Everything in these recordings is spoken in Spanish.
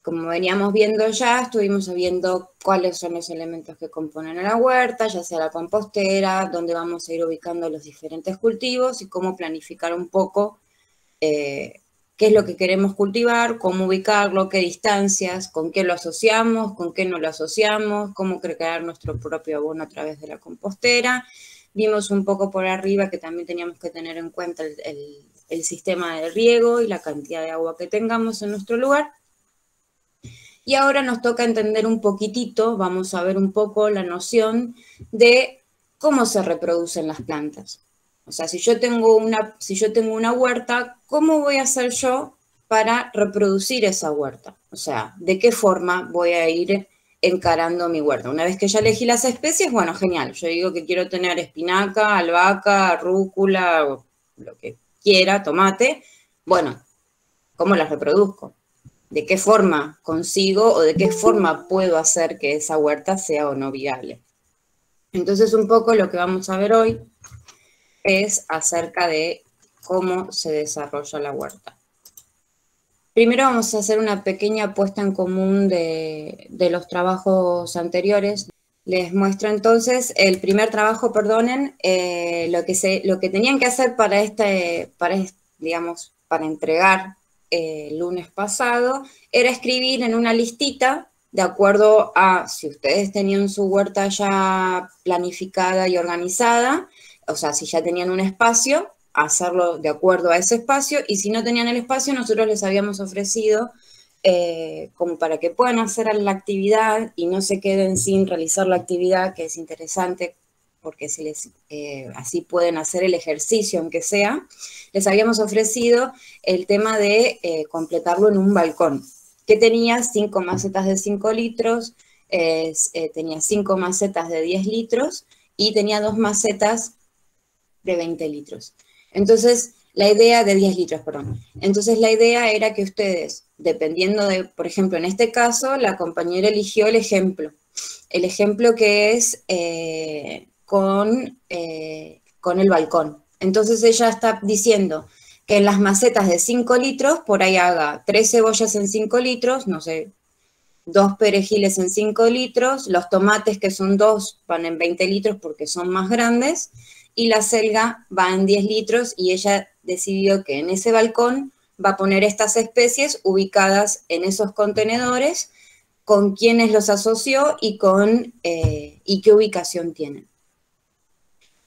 como veníamos viendo ya, estuvimos viendo cuáles son los elementos que componen a la huerta, ya sea la compostera, dónde vamos a ir ubicando los diferentes cultivos y cómo planificar un poco qué es lo que queremos cultivar, cómo ubicarlo, qué distancias, con qué lo asociamos, con qué no lo asociamos, cómo crear nuestro propio abono a través de la compostera. Vimos un poco por arriba que también teníamos que tener en cuenta el sistema de riego y la cantidad de agua que tengamos en nuestro lugar. Y ahora nos toca entender un poquitito, vamos a ver un poco la noción de cómo se reproducen las plantas. O sea, si yo tengo una huerta, ¿cómo voy a hacer yo para reproducir esa huerta? O sea, ¿de qué forma voy a ir encarando mi huerta? Una vez que ya elegí las especies, bueno, genial. Yo digo que quiero tener espinaca, albahaca, rúcula, o lo que quiera, tomate. Bueno, ¿cómo las reproduzco? ¿De qué forma consigo o de qué forma puedo hacer que esa huerta sea o no viable? Entonces, un poco lo que vamos a ver hoy es acerca de cómo se desarrolla la huerta. Primero vamos a hacer una pequeña puesta en común de los trabajos anteriores. Les muestro entonces el primer trabajo, perdonen, lo que tenían que hacer para entregar el lunes pasado, era escribir en una listita, de acuerdo a si ustedes tenían su huerta ya planificada y organizada, o sea, si ya tenían un espacio, hacerlo de acuerdo a ese espacio, y si no tenían el espacio, nosotros les habíamos ofrecido como para que puedan hacer la actividad y no se queden sin realizar la actividad, que es interesante porque así pueden hacer el ejercicio, aunque sea. Les habíamos ofrecido el tema de completarlo en un balcón, que tenía 5 macetas de 5 litros, tenía 5 macetas de 10 litros y tenía 2 macetas de 20 litros. Entonces, la idea de 10 litros, perdón. Entonces, la idea era que ustedes, dependiendo de, por ejemplo, en este caso, la compañera eligió el ejemplo que es con el balcón. Entonces, ella está diciendo que en las macetas de 5 litros, por ahí haga 3 cebollas en 5 litros, no sé, 2 perejiles en 5 litros, los tomates que son 2 van en 20 litros porque son más grandes, y la selga va en 10 litros y ella decidió que en ese balcón va a poner estas especies ubicadas en esos contenedores, con quiénes los asoció y qué ubicación tienen.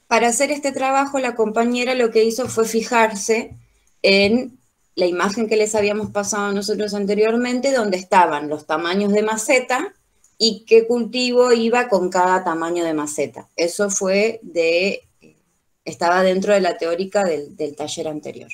Para hacer este trabajo, la compañera lo que hizo fue fijarse en la imagen que les habíamos pasado nosotros anteriormente, donde estaban los tamaños de maceta y qué cultivo iba con cada tamaño de maceta. Eso estaba dentro de la teórica del taller anterior.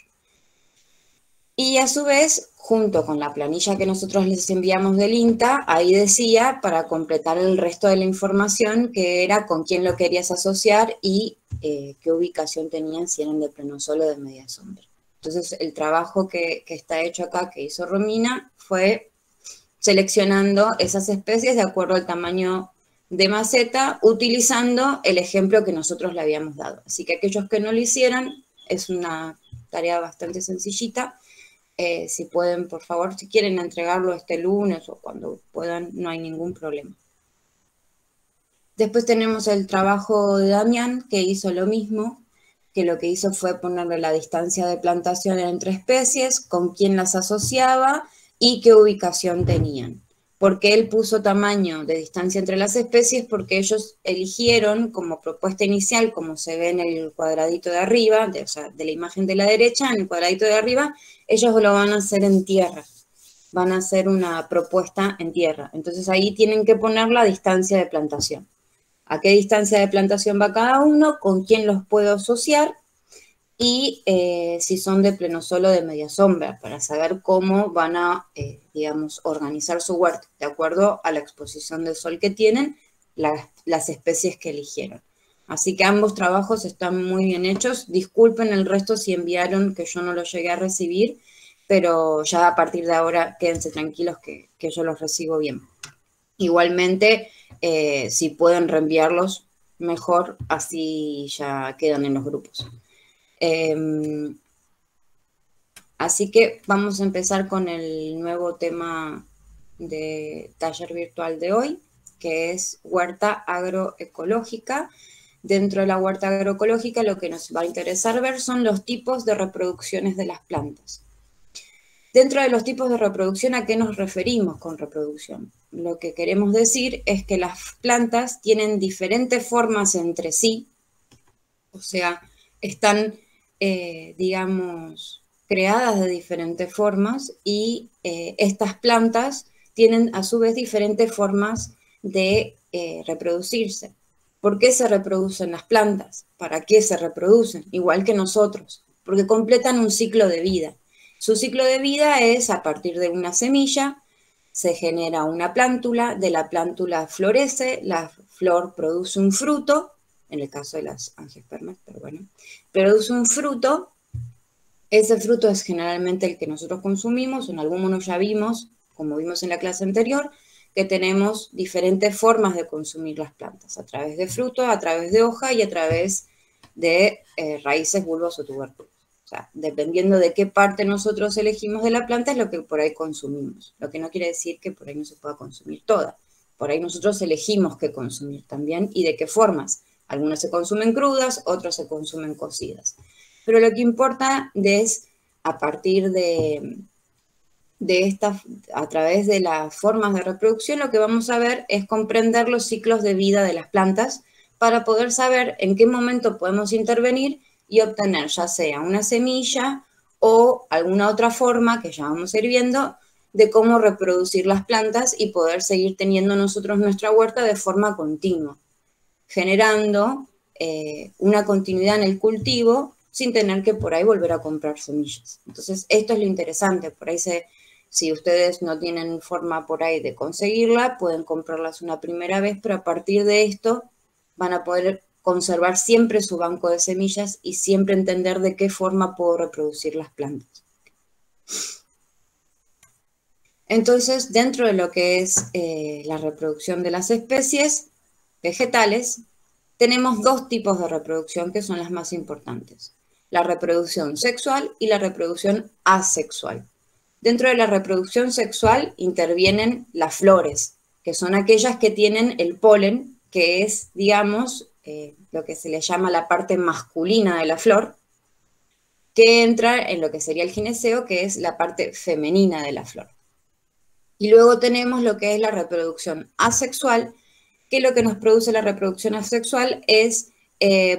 Y a su vez, junto con la planilla que nosotros les enviamos del INTA, ahí decía, para completar el resto de la información, que era con quién lo querías asociar y qué ubicación tenían, si eran de pleno sol o de media sombra. Entonces, el trabajo que está hecho acá, que hizo Romina, fue seleccionando esas especies de acuerdo al tamaño de maceta, utilizando el ejemplo que nosotros le habíamos dado. Así que aquellos que no lo hicieran, es una tarea bastante sencillita. Si pueden, por favor, si quieren entregarlo este lunes o cuando puedan, no hay ningún problema. Después tenemos el trabajo de Damián, que hizo lo mismo, que lo que hizo fue ponerle la distancia de plantación entre especies, con quién las asociaba y qué ubicación tenían. Porque él puso tamaño de distancia entre las especies, porque ellos eligieron como propuesta inicial, como se ve en el cuadradito de arriba, o sea, de la imagen de la derecha, en el cuadradito de arriba, ellos lo van a hacer en tierra, van a hacer una propuesta en tierra. Entonces ahí tienen que poner la distancia de plantación. ¿A qué distancia de plantación va cada uno? ¿Con quién los puedo asociar? Y si son de pleno sol o de media sombra, para saber cómo van a, digamos, organizar su huerto, de acuerdo a la exposición de sol que tienen, las especies que eligieron. Así que ambos trabajos están muy bien hechos. Disculpen el resto si enviaron que yo no los llegué a recibir, pero ya a partir de ahora quédense tranquilos que yo los recibo bien. Igualmente, si pueden reenviarlos, mejor, así ya quedan en los grupos. Así que vamos a empezar con el nuevo tema de taller virtual de hoy, que es huerta agroecológica. Dentro de la huerta agroecológica lo que nos va a interesar ver son los tipos de reproducciones de las plantas. Dentro de los tipos de reproducción, ¿a qué nos referimos con reproducción? Lo que queremos decir es que las plantas tienen diferentes formas entre sí, o sea, están, digamos, creadas de diferentes formas y estas plantas tienen a su vez diferentes formas de reproducirse. ¿Por qué se reproducen las plantas? ¿Para qué se reproducen? Igual que nosotros, porque completan un ciclo de vida. Su ciclo de vida es a partir de una semilla, se genera una plántula, de la plántula florece, la flor produce un fruto, en el caso de las angiospermas, pero bueno, produce un fruto, ese fruto es generalmente el que nosotros consumimos, en algún modo ya vimos, como vimos en la clase anterior, que tenemos diferentes formas de consumir las plantas, a través de fruto, a través de hoja y a través de raíces, bulbos o tubérculos. O sea, dependiendo de qué parte nosotros elegimos de la planta es lo que por ahí consumimos. Lo que no quiere decir que por ahí no se pueda consumir toda. Por ahí nosotros elegimos qué consumir también y de qué formas. Algunas se consumen crudas, otras se consumen cocidas. Pero lo que importa es, a partir de estas, a través de las formas de reproducción, lo que vamos a ver es comprender los ciclos de vida de las plantas para poder saber en qué momento podemos intervenir y obtener ya sea una semilla o alguna otra forma, que ya vamos a ir viendo, de cómo reproducir las plantas y poder seguir teniendo nosotros nuestra huerta de forma continua, generando una continuidad en el cultivo sin tener que por ahí volver a comprar semillas. Entonces, esto es lo interesante, por ahí si ustedes no tienen forma por ahí de conseguirla, pueden comprarlas una primera vez, pero a partir de esto van a poder conservar siempre su banco de semillas y siempre entender de qué forma puedo reproducir las plantas. Entonces, dentro de lo que es la reproducción de las especies vegetales, tenemos dos tipos de reproducción que son las más importantes: la reproducción sexual y la reproducción asexual. Dentro de la reproducción sexual intervienen las flores, que son aquellas que tienen el polen, que es, digamos, lo que se le llama la parte masculina de la flor, que entra en lo que sería el gineceo, que es la parte femenina de la flor. Y luego tenemos lo que es la reproducción asexual, que lo que nos produce la reproducción asexual es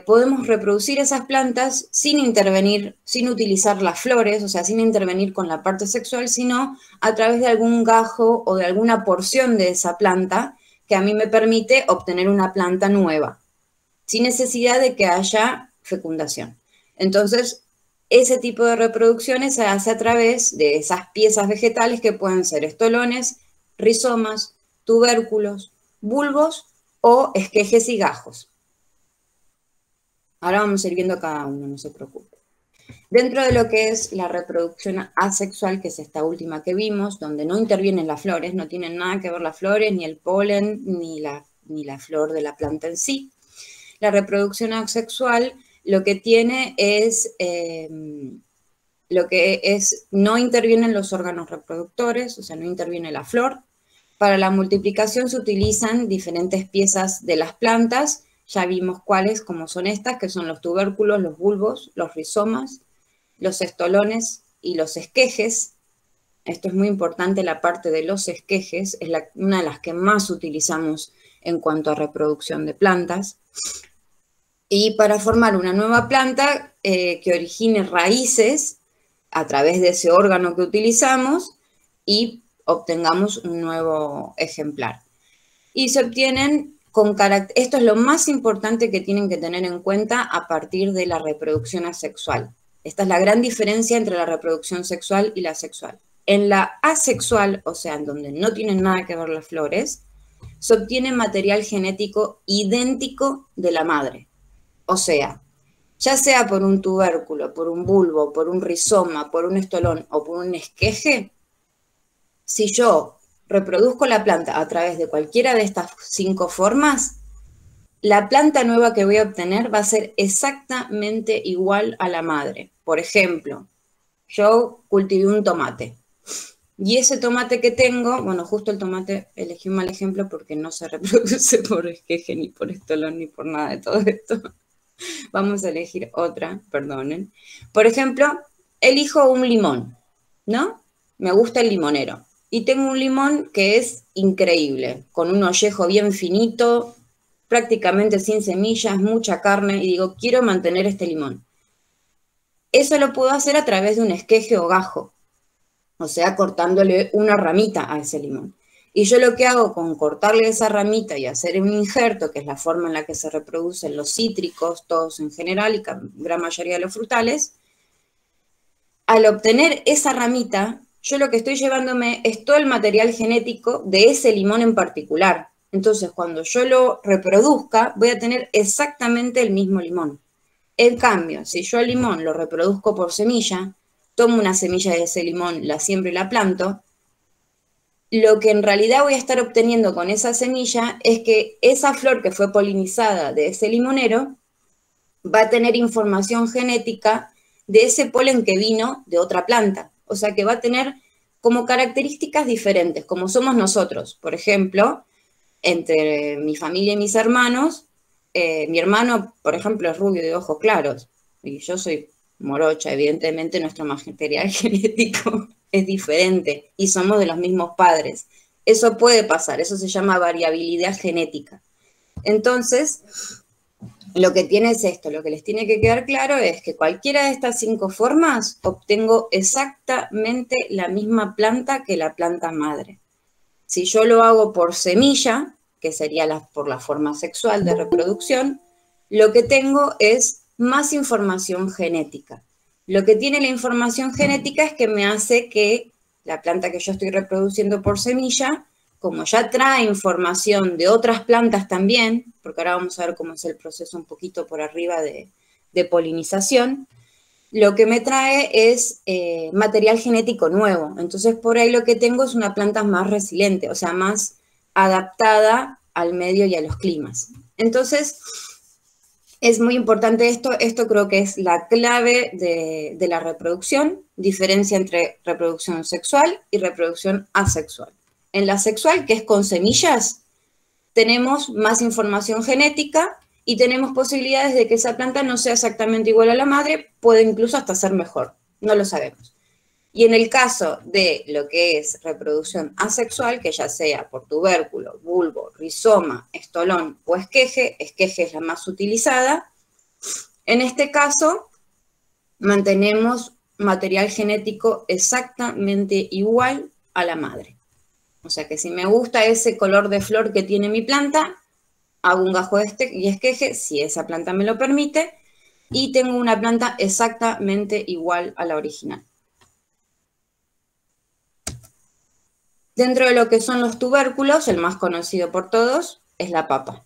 podemos reproducir esas plantas sin intervenir, sin utilizar las flores, o sea, sin intervenir con la parte sexual, sino a través de algún gajo o de alguna porción de esa planta que a mí me permite obtener una planta nueva, sin necesidad de que haya fecundación. Entonces, ese tipo de reproducciones se hace a través de esas piezas vegetales que pueden ser estolones, rizomas, tubérculos, bulbos o esquejes y gajos. Ahora vamos a ir viendo cada uno, no se preocupe. Dentro de lo que es la reproducción asexual, que es esta última que vimos, donde no intervienen las flores, no tienen nada que ver las flores, ni el polen, ni la flor de la planta en sí. La reproducción asexual lo que tiene es, no intervienen los órganos reproductores, o sea, no interviene la flor. Para la multiplicación se utilizan diferentes piezas de las plantas. Ya vimos cuáles, como son estas, que son los tubérculos, los bulbos, los rizomas, los estolones y los esquejes. Esto es muy importante, la parte de los esquejes, es una de las que más utilizamos en cuanto a reproducción de plantas. Y para formar una nueva planta que origine raíces a través de ese órgano que utilizamos y obtengamos un nuevo ejemplar. Y se obtienen esto es lo más importante que tienen que tener en cuenta a partir de la reproducción asexual. Esta es la gran diferencia entre la reproducción sexual y la sexual. En la asexual, o sea, en donde no tienen nada que ver las flores, se obtiene material genético idéntico de la madre. O sea, ya sea por un tubérculo, por un bulbo, por un rizoma, por un estolón o por un esqueje, si yo reproduzco la planta a través de cualquiera de estas 5 formas, la planta nueva que voy a obtener va a ser exactamente igual a la madre. Por ejemplo, yo cultivé un tomate. Y ese tomate que tengo, bueno, justo el tomate elegí un mal ejemplo porque no se reproduce por esqueje, ni por estolón, ni por nada de todo esto. Vamos a elegir otra, perdonen. Por ejemplo, elijo un limón, ¿no? Me gusta el limonero. Y tengo un limón que es increíble, con un ollejo bien finito, prácticamente sin semillas, mucha carne, y digo, quiero mantener este limón. Eso lo puedo hacer a través de un esqueje o gajo, o sea, cortándole una ramita a ese limón. Y yo lo que hago con cortarle esa ramita y hacer un injerto, que es la forma en la que se reproducen los cítricos, todos en general y gran mayoría de los frutales, al obtener esa ramita, yo lo que estoy llevándome es todo el material genético de ese limón en particular. Entonces, cuando yo lo reproduzca, voy a tener exactamente el mismo limón. En cambio, si yo el limón lo reproduzco por semilla, tomo una semilla de ese limón, la siembro y la planto, lo que en realidad voy a estar obteniendo con esa semilla es que esa flor que fue polinizada de ese limonero va a tener información genética de ese polen que vino de otra planta. O sea que va a tener como características diferentes, como somos nosotros. Por ejemplo, entre mi familia y mis hermanos, mi hermano, por ejemplo, es rubio de ojos claros y yo soy morocha. Evidentemente nuestro material genético es diferente y somos de los mismos padres. Eso puede pasar, eso se llama variabilidad genética. Entonces, lo que tiene es esto, lo que les tiene que quedar claro es que cualquiera de estas 5 formas obtengo exactamente la misma planta que la planta madre. Si yo lo hago por semilla, que sería por la forma sexual de reproducción, lo que tengo es más información genética. Lo que tiene la información genética es que me hace que la planta que yo estoy reproduciendo por semilla, como ya trae información de otras plantas también, porque ahora vamos a ver cómo es el proceso un poquito por arriba de polinización, lo que me trae es material genético nuevo. Entonces, por ahí lo que tengo es una planta más resiliente, o sea, más adaptada al medio y a los climas. Entonces, es muy importante esto creo que es la clave de la reproducción, diferencia entre reproducción sexual y reproducción asexual. En la sexual, que es con semillas, tenemos más información genética y tenemos posibilidades de que esa planta no sea exactamente igual a la madre, puede incluso hasta ser mejor, no lo sabemos. Y en el caso de lo que es reproducción asexual, que ya sea por tubérculo, bulbo, rizoma, estolón o esqueje es la más utilizada, en este caso mantenemos material genético exactamente igual a la madre. O sea que si me gusta ese color de flor que tiene mi planta, hago un gajo y esqueje, si esa planta me lo permite, y tengo una planta exactamente igual a la original. Dentro de lo que son los tubérculos, el más conocido por todos es la papa.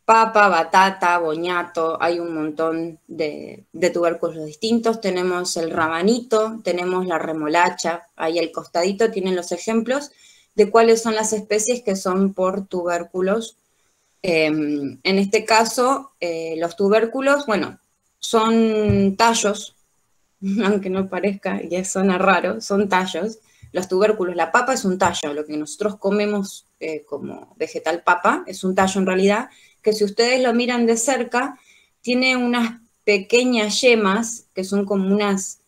Papa, batata, boñato, hay un montón de tubérculos distintos. Tenemos el rabanito, tenemos la remolacha, ahí al costadito tienen los ejemplos de cuáles son las especies que son por tubérculos. En este caso, los tubérculos, bueno, son tallos, aunque no parezca, y suena raro, son tallos. Los tubérculos, la papa es un tallo, lo que nosotros comemos como vegetal papa es un tallo en realidad, que si ustedes lo miran de cerca, tiene unas pequeñas yemas, que son como unas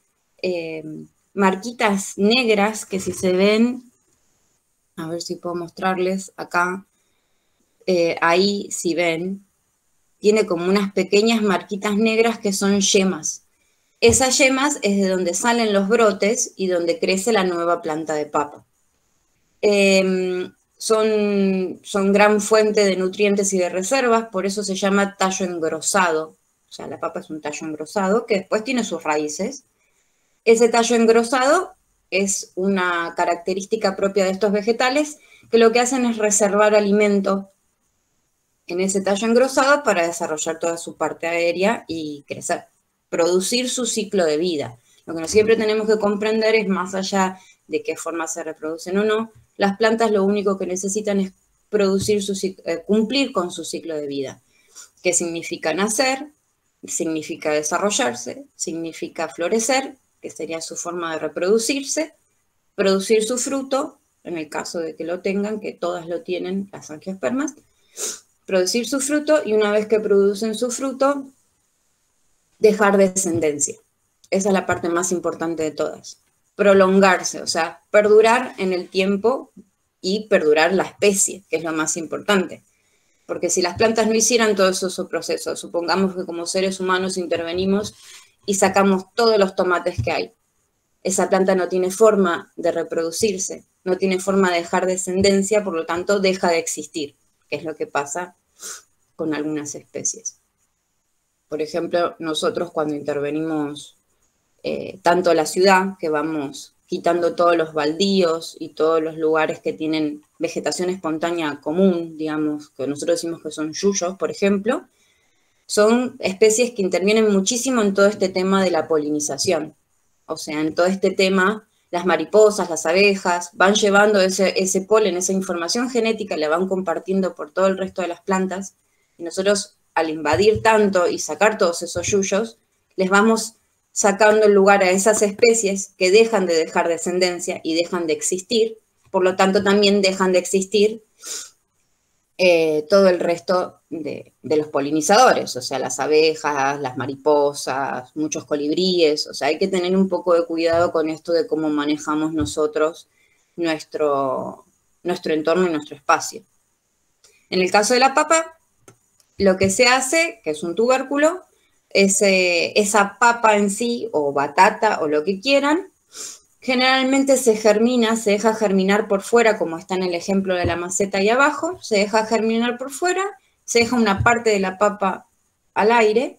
marquitas negras, que si se ven, a ver si puedo mostrarles acá, ahí si ven, tiene como unas pequeñas marquitas negras que son yemas. Esas yemas es de donde salen los brotes y donde crece la nueva planta de papa. Son gran fuente de nutrientes y de reservas, por eso se llama tallo engrosado. O sea, la papa es un tallo engrosado que después tiene sus raíces. Ese tallo engrosado es una característica propia de estos vegetales que lo que hacen es reservar alimento en ese tallo engrosado para desarrollar toda su parte aérea y crecer, producir su ciclo de vida. Lo que siempre tenemos que comprender es, más allá de qué forma se reproducen o no, las plantas lo único que necesitan es cumplir con su ciclo de vida. ¿Qué significa nacer? Significa desarrollarse, significa florecer, que sería su forma de reproducirse, producir su fruto, en el caso de que lo tengan, que todas lo tienen, las angiospermas, producir su fruto, y una vez que producen su fruto, dejar descendencia. Esa es la parte más importante de todas. Prolongarse, o sea, perdurar en el tiempo y perdurar la especie, que es lo más importante. Porque si las plantas no hicieran todos esos procesos, supongamos que como seres humanos intervenimos y sacamos todos los tomates que hay, esa planta no tiene forma de reproducirse, no tiene forma de dejar descendencia, por lo tanto deja de existir, que es lo que pasa con algunas especies. Por ejemplo, nosotros cuando intervenimos tanto la ciudad, que vamos quitando todos los baldíos y todos los lugares que tienen vegetación espontánea común, digamos, que nosotros decimos que son yuyos, por ejemplo, son especies que intervienen muchísimo en todo este tema de la polinización. O sea, en todo este tema, las mariposas, las abejas, van llevando ese polen, esa información genética, la van compartiendo por todo el resto de las plantas, y nosotros, al invadir tanto y sacar todos esos yuyos, les vamos sacando el lugar a esas especies que dejan de dejar descendencia y dejan de existir, por lo tanto también dejan de existir todo el resto de los polinizadores, o sea, las abejas, las mariposas, muchos colibríes, o sea, hay que tener un poco de cuidado con esto de cómo manejamos nosotros nuestro entorno y nuestro espacio. En el caso de la papa, lo que se hace, que es un tubérculo, esa papa en sí, o batata, o lo que quieran, generalmente se germina, se deja germinar por fuera, como está en el ejemplo de la maceta ahí abajo, se deja germinar por fuera, se deja una parte de la papa al aire,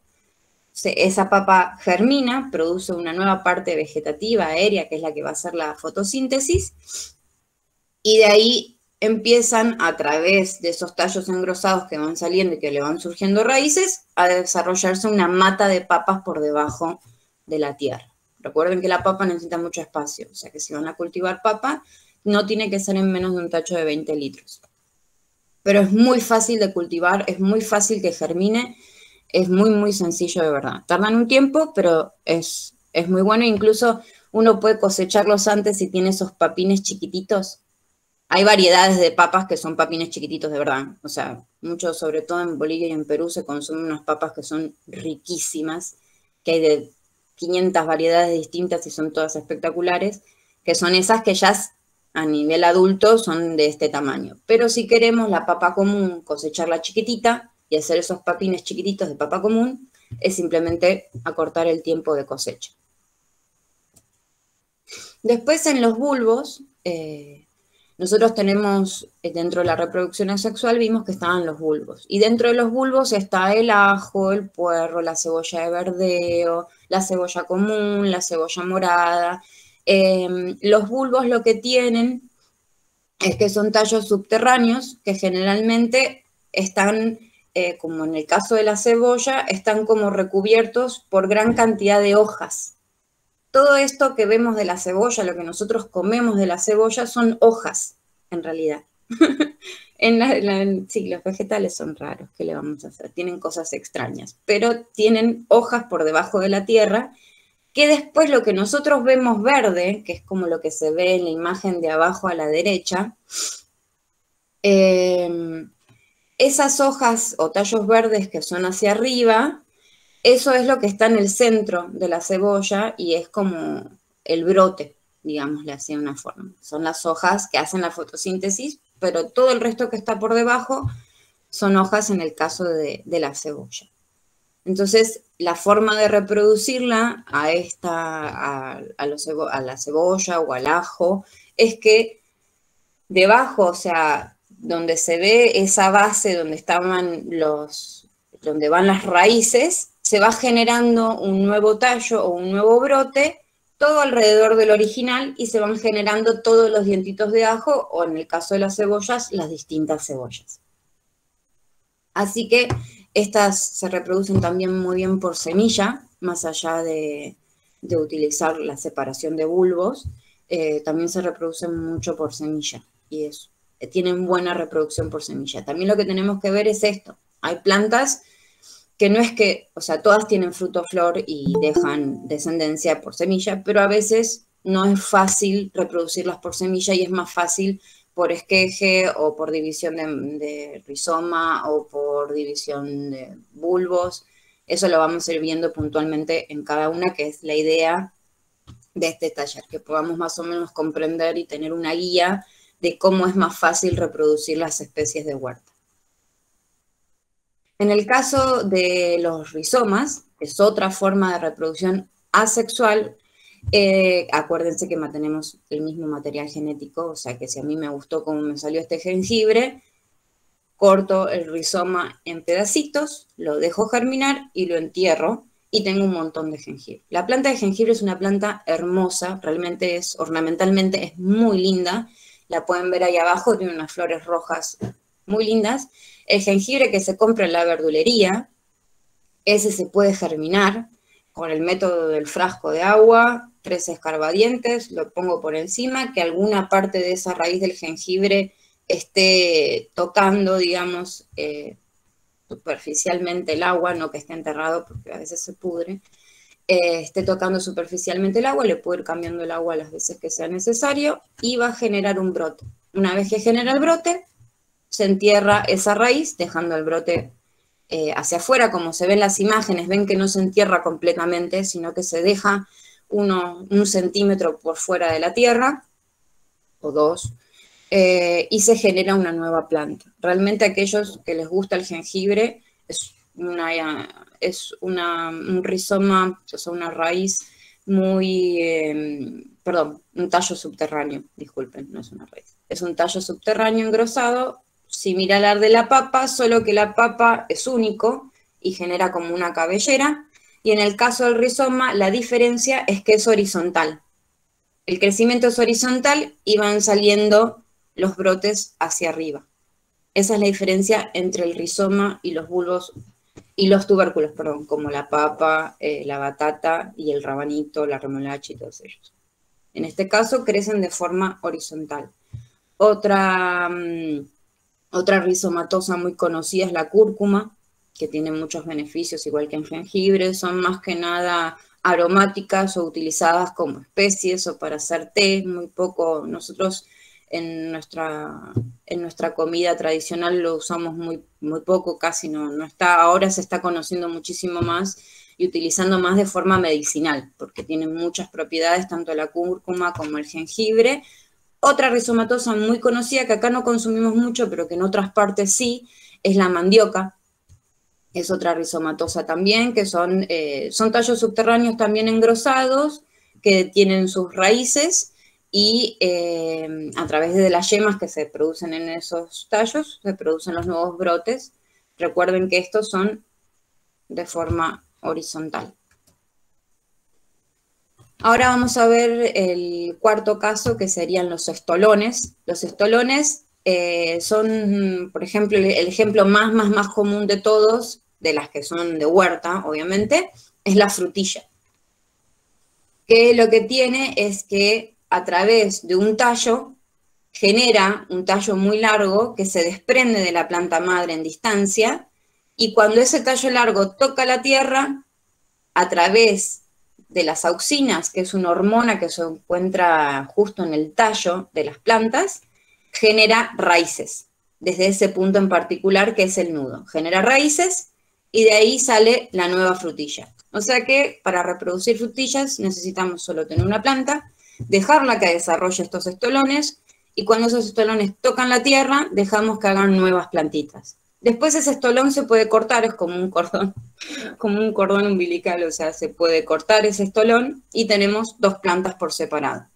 esa papa germina, produce una nueva parte vegetativa, aérea, que es la que va a hacer la fotosíntesis, y de ahí empiezan, a través de esos tallos engrosados que van saliendo y que le van surgiendo raíces, a desarrollarse una mata de papas por debajo de la tierra. Recuerden que la papa necesita mucho espacio, o sea que si van a cultivar papa, no tiene que ser en menos de un tacho de 20 litros. Pero es muy fácil de cultivar, es muy fácil que germine, es muy, muy sencillo de verdad. Tardan un tiempo, pero es muy bueno. Incluso uno puede cosecharlos antes si tiene esos papines chiquititos. Hay variedades de papas que son papines chiquititos de verdad. O sea, mucho, sobre todo en Bolivia y en Perú, se consumen unas papas que son riquísimas, que hay de 500 variedades distintas y son todas espectaculares, que son esas que ya a nivel adulto son de este tamaño. Pero si queremos la papa común, cosecharla chiquitita y hacer esos papines chiquititos de papa común, es simplemente acortar el tiempo de cosecha. Después en los bulbos, nosotros tenemos, dentro de la reproducción asexual, vimos que estaban los bulbos. Y dentro de los bulbos está el ajo, el puerro, la cebolla de verdeo, la cebolla común, la cebolla morada. Los bulbos lo que tienen es que son tallos subterráneos que generalmente están, como en el caso de la cebolla, están como recubiertos por gran cantidad de hojas. Todo esto que vemos de la cebolla, lo que nosotros comemos de la cebolla, son hojas, en realidad. Sí, los vegetales son raros, ¿qué le vamos a hacer? Tienen cosas extrañas, pero tienen hojas por debajo de la tierra, que después lo que nosotros vemos verde, que es como lo que se ve en la imagen de abajo a la derecha, esas hojas o tallos verdes que son hacia arriba, eso es lo que está en el centro de la cebolla y es como el brote, digámosle así de una forma. Son las hojas que hacen la fotosíntesis, pero todo el resto que está por debajo son hojas en el caso de la cebolla. Entonces, la forma de reproducirla a la cebolla o al ajo es que debajo, o sea, donde se ve esa base donde van las raíces, se va generando un nuevo tallo o un nuevo brote, todo alrededor del original, y se van generando todos los dientitos de ajo, o en el caso de las cebollas, las distintas cebollas. Así que estas se reproducen también muy bien por semilla, más allá de utilizar la separación de bulbos, también se reproducen mucho por semilla, y tienen buena reproducción por semilla. También lo que tenemos que ver es esto. Hay plantas que no es que, o sea, todas tienen fruto, flor y dejan descendencia por semilla, pero a veces no es fácil reproducirlas por semilla y es más fácil por esqueje o por división de rizoma o por división de bulbos. Eso lo vamos a ir viendo puntualmente en cada una, que es la idea de este taller, que podamos más o menos comprender y tener una guía de cómo es más fácil reproducir las especies de huerta. En el caso de los rizomas, es otra forma de reproducción asexual. Acuérdense que mantenemos el mismo material genético, o sea que si a mí me gustó cómo me salió este jengibre, corto el rizoma en pedacitos, lo dejo germinar y lo entierro y tengo un montón de jengibre. La planta de jengibre es una planta hermosa, realmente es ornamentalmente es muy linda. La pueden ver ahí abajo, tiene unas flores rojas muy lindas. El jengibre que se compra en la verdulería, ese se puede germinar con el método del frasco de agua, 3 escarbadientes, lo pongo por encima, que alguna parte de esa raíz del jengibre esté tocando, digamos, superficialmente el agua, no que esté enterrado porque a veces se pudre, esté tocando superficialmente el agua, le puedo ir cambiando el agua las veces que sea necesario y va a generar un brote. Una vez que genera el brote, se entierra esa raíz, dejando el brote hacia afuera, como se ven en las imágenes, ven que no se entierra completamente, sino que se deja un centímetro por fuera de la tierra, o 2, y se genera una nueva planta. Realmente a aquellos que les gusta el jengibre, es un rizoma, o sea, una raíz muy, perdón, un tallo subterráneo, disculpen, no es una raíz. Es un tallo subterráneo engrosado, similar al de la papa, solo que la papa es único y genera como una cabellera, y en el caso del rizoma la diferencia es que es horizontal. El crecimiento es horizontal y van saliendo los brotes hacia arriba. Esa es la diferencia entre el rizoma y los bulbos y los tubérculos, perdón, como la papa, la batata y el rabanito, la remolacha y todos ellos. En este caso crecen de forma horizontal. Otra rizomatosa muy conocida es la cúrcuma, que tiene muchos beneficios, igual que en jengibre, son más que nada aromáticas o utilizadas como especies o para hacer té, muy poco. Nosotros en nuestra comida tradicional lo usamos muy, muy poco, casi no está, ahora se está conociendo muchísimo más y utilizando más de forma medicinal, porque tienen muchas propiedades, tanto la cúrcuma como el jengibre. Otra rizomatosa muy conocida que acá no consumimos mucho, pero que en otras partes sí, es la mandioca. Es otra rizomatosa también, que son tallos subterráneos también engrosados, que tienen sus raíces y a través de las yemas que se producen en esos tallos, se producen los nuevos brotes. Recuerden que estos son de forma horizontal. Ahora vamos a ver el cuarto caso, que serían los estolones. Los estolones son, por ejemplo, el ejemplo más común de todos, de las que son de huerta, obviamente, es la frutilla. Que lo que tiene es que a través de un tallo genera un tallo muy largo que se desprende de la planta madre en distancia, y cuando ese tallo largo toca la tierra, a través de las auxinas, que es una hormona que se encuentra justo en el tallo de las plantas, genera raíces, desde ese punto en particular que es el nudo. Genera raíces y de ahí sale la nueva frutilla. O sea que para reproducir frutillas necesitamos solo tener una planta, dejarla que desarrolle estos estolones, y cuando esos estolones tocan la tierra, dejamos que hagan nuevas plantitas. Después ese estolón se puede cortar, es como un cordón umbilical, o sea, se puede cortar ese estolón y tenemos 2 plantas por separado.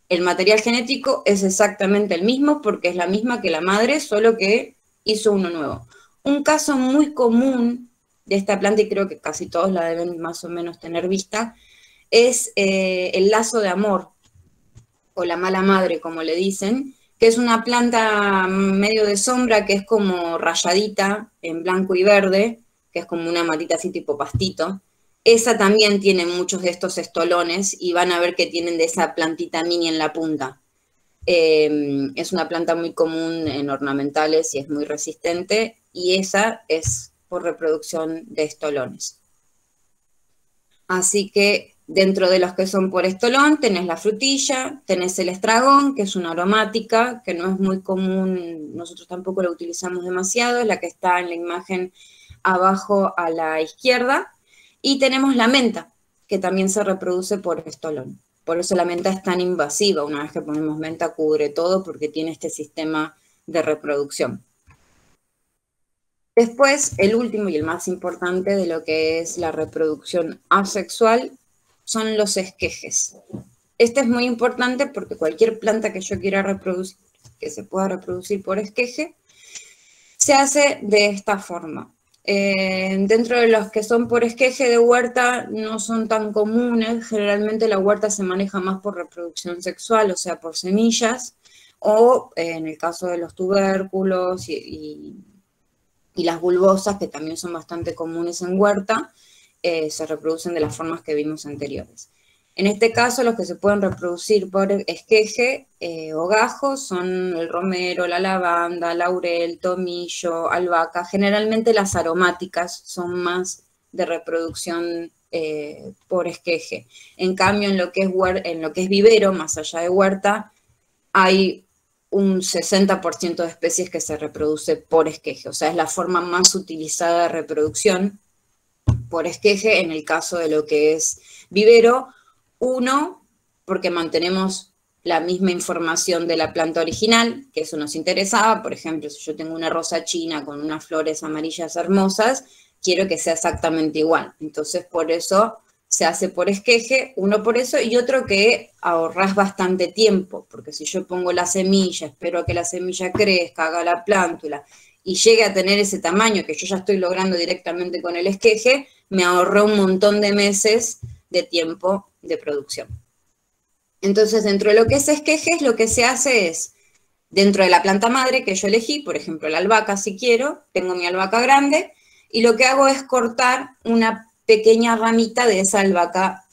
El material genético es exactamente el mismo porque es la misma que la madre, solo que hizo uno nuevo. Un caso muy común de esta planta, y creo que casi todos la deben más o menos tener vista, es el lazo de amor, o la mala madre, como le dicen, que es una planta medio de sombra, que es como rayadita en blanco y verde, que es como una matita así tipo pastito. Esa también tiene muchos de estos estolones y van a ver que tienen de esa plantita mini en la punta. Es una planta muy común en ornamentales y es muy resistente, y esa es por reproducción de estolones. Así que Dentro de los que son por estolón tenés la frutilla, tenés el estragón, que es una aromática, que no es muy común, nosotros tampoco la utilizamos demasiado, es la que está en la imagen abajo a la izquierda, y tenemos la menta, que también se reproduce por estolón. Por eso la menta es tan invasiva, una vez que ponemos menta cubre todo porque tiene este sistema de reproducción. Después, el último y el más importante de lo que es la reproducción asexual son los esquejes. Este es muy importante porque cualquier planta que yo quiera reproducir, que se pueda reproducir por esqueje, se hace de esta forma. Dentro de los que son por esqueje de huerta no son tan comunes, generalmente la huerta se maneja más por reproducción sexual, o sea, por semillas, o en el caso de los tubérculos y las bulbosas, que también son bastante comunes en huerta, se reproducen de las formas que vimos anteriores. En este caso, los que se pueden reproducir por esqueje o gajo son el romero, la lavanda, laurel, tomillo, albahaca. Generalmente las aromáticas son más de reproducción por esqueje. En cambio, en lo que es vivero, más allá de huerta, hay un 60% de especies que se reproduce por esqueje. O sea, es la forma más utilizada de reproducción por esqueje en el caso de lo que es vivero. Uno, porque mantenemos la misma información de la planta original, que eso nos interesaba. Por ejemplo, si yo tengo una rosa china con unas flores amarillas hermosas, quiero que sea exactamente igual. Entonces, por eso se hace por esqueje, uno por eso, y otro que ahorras bastante tiempo, porque si yo pongo la semilla, espero a que la semilla crezca, haga la plántula, y llegue a tener ese tamaño que yo ya estoy logrando directamente con el esqueje, me ahorré un montón de meses de tiempo de producción. Entonces, dentro de lo que es esquejes, lo que se hace es, dentro de la planta madre que yo elegí, por ejemplo, la albahaca si quiero, tengo mi albahaca grande, y lo que hago es cortar una pequeña ramita de esa albahaca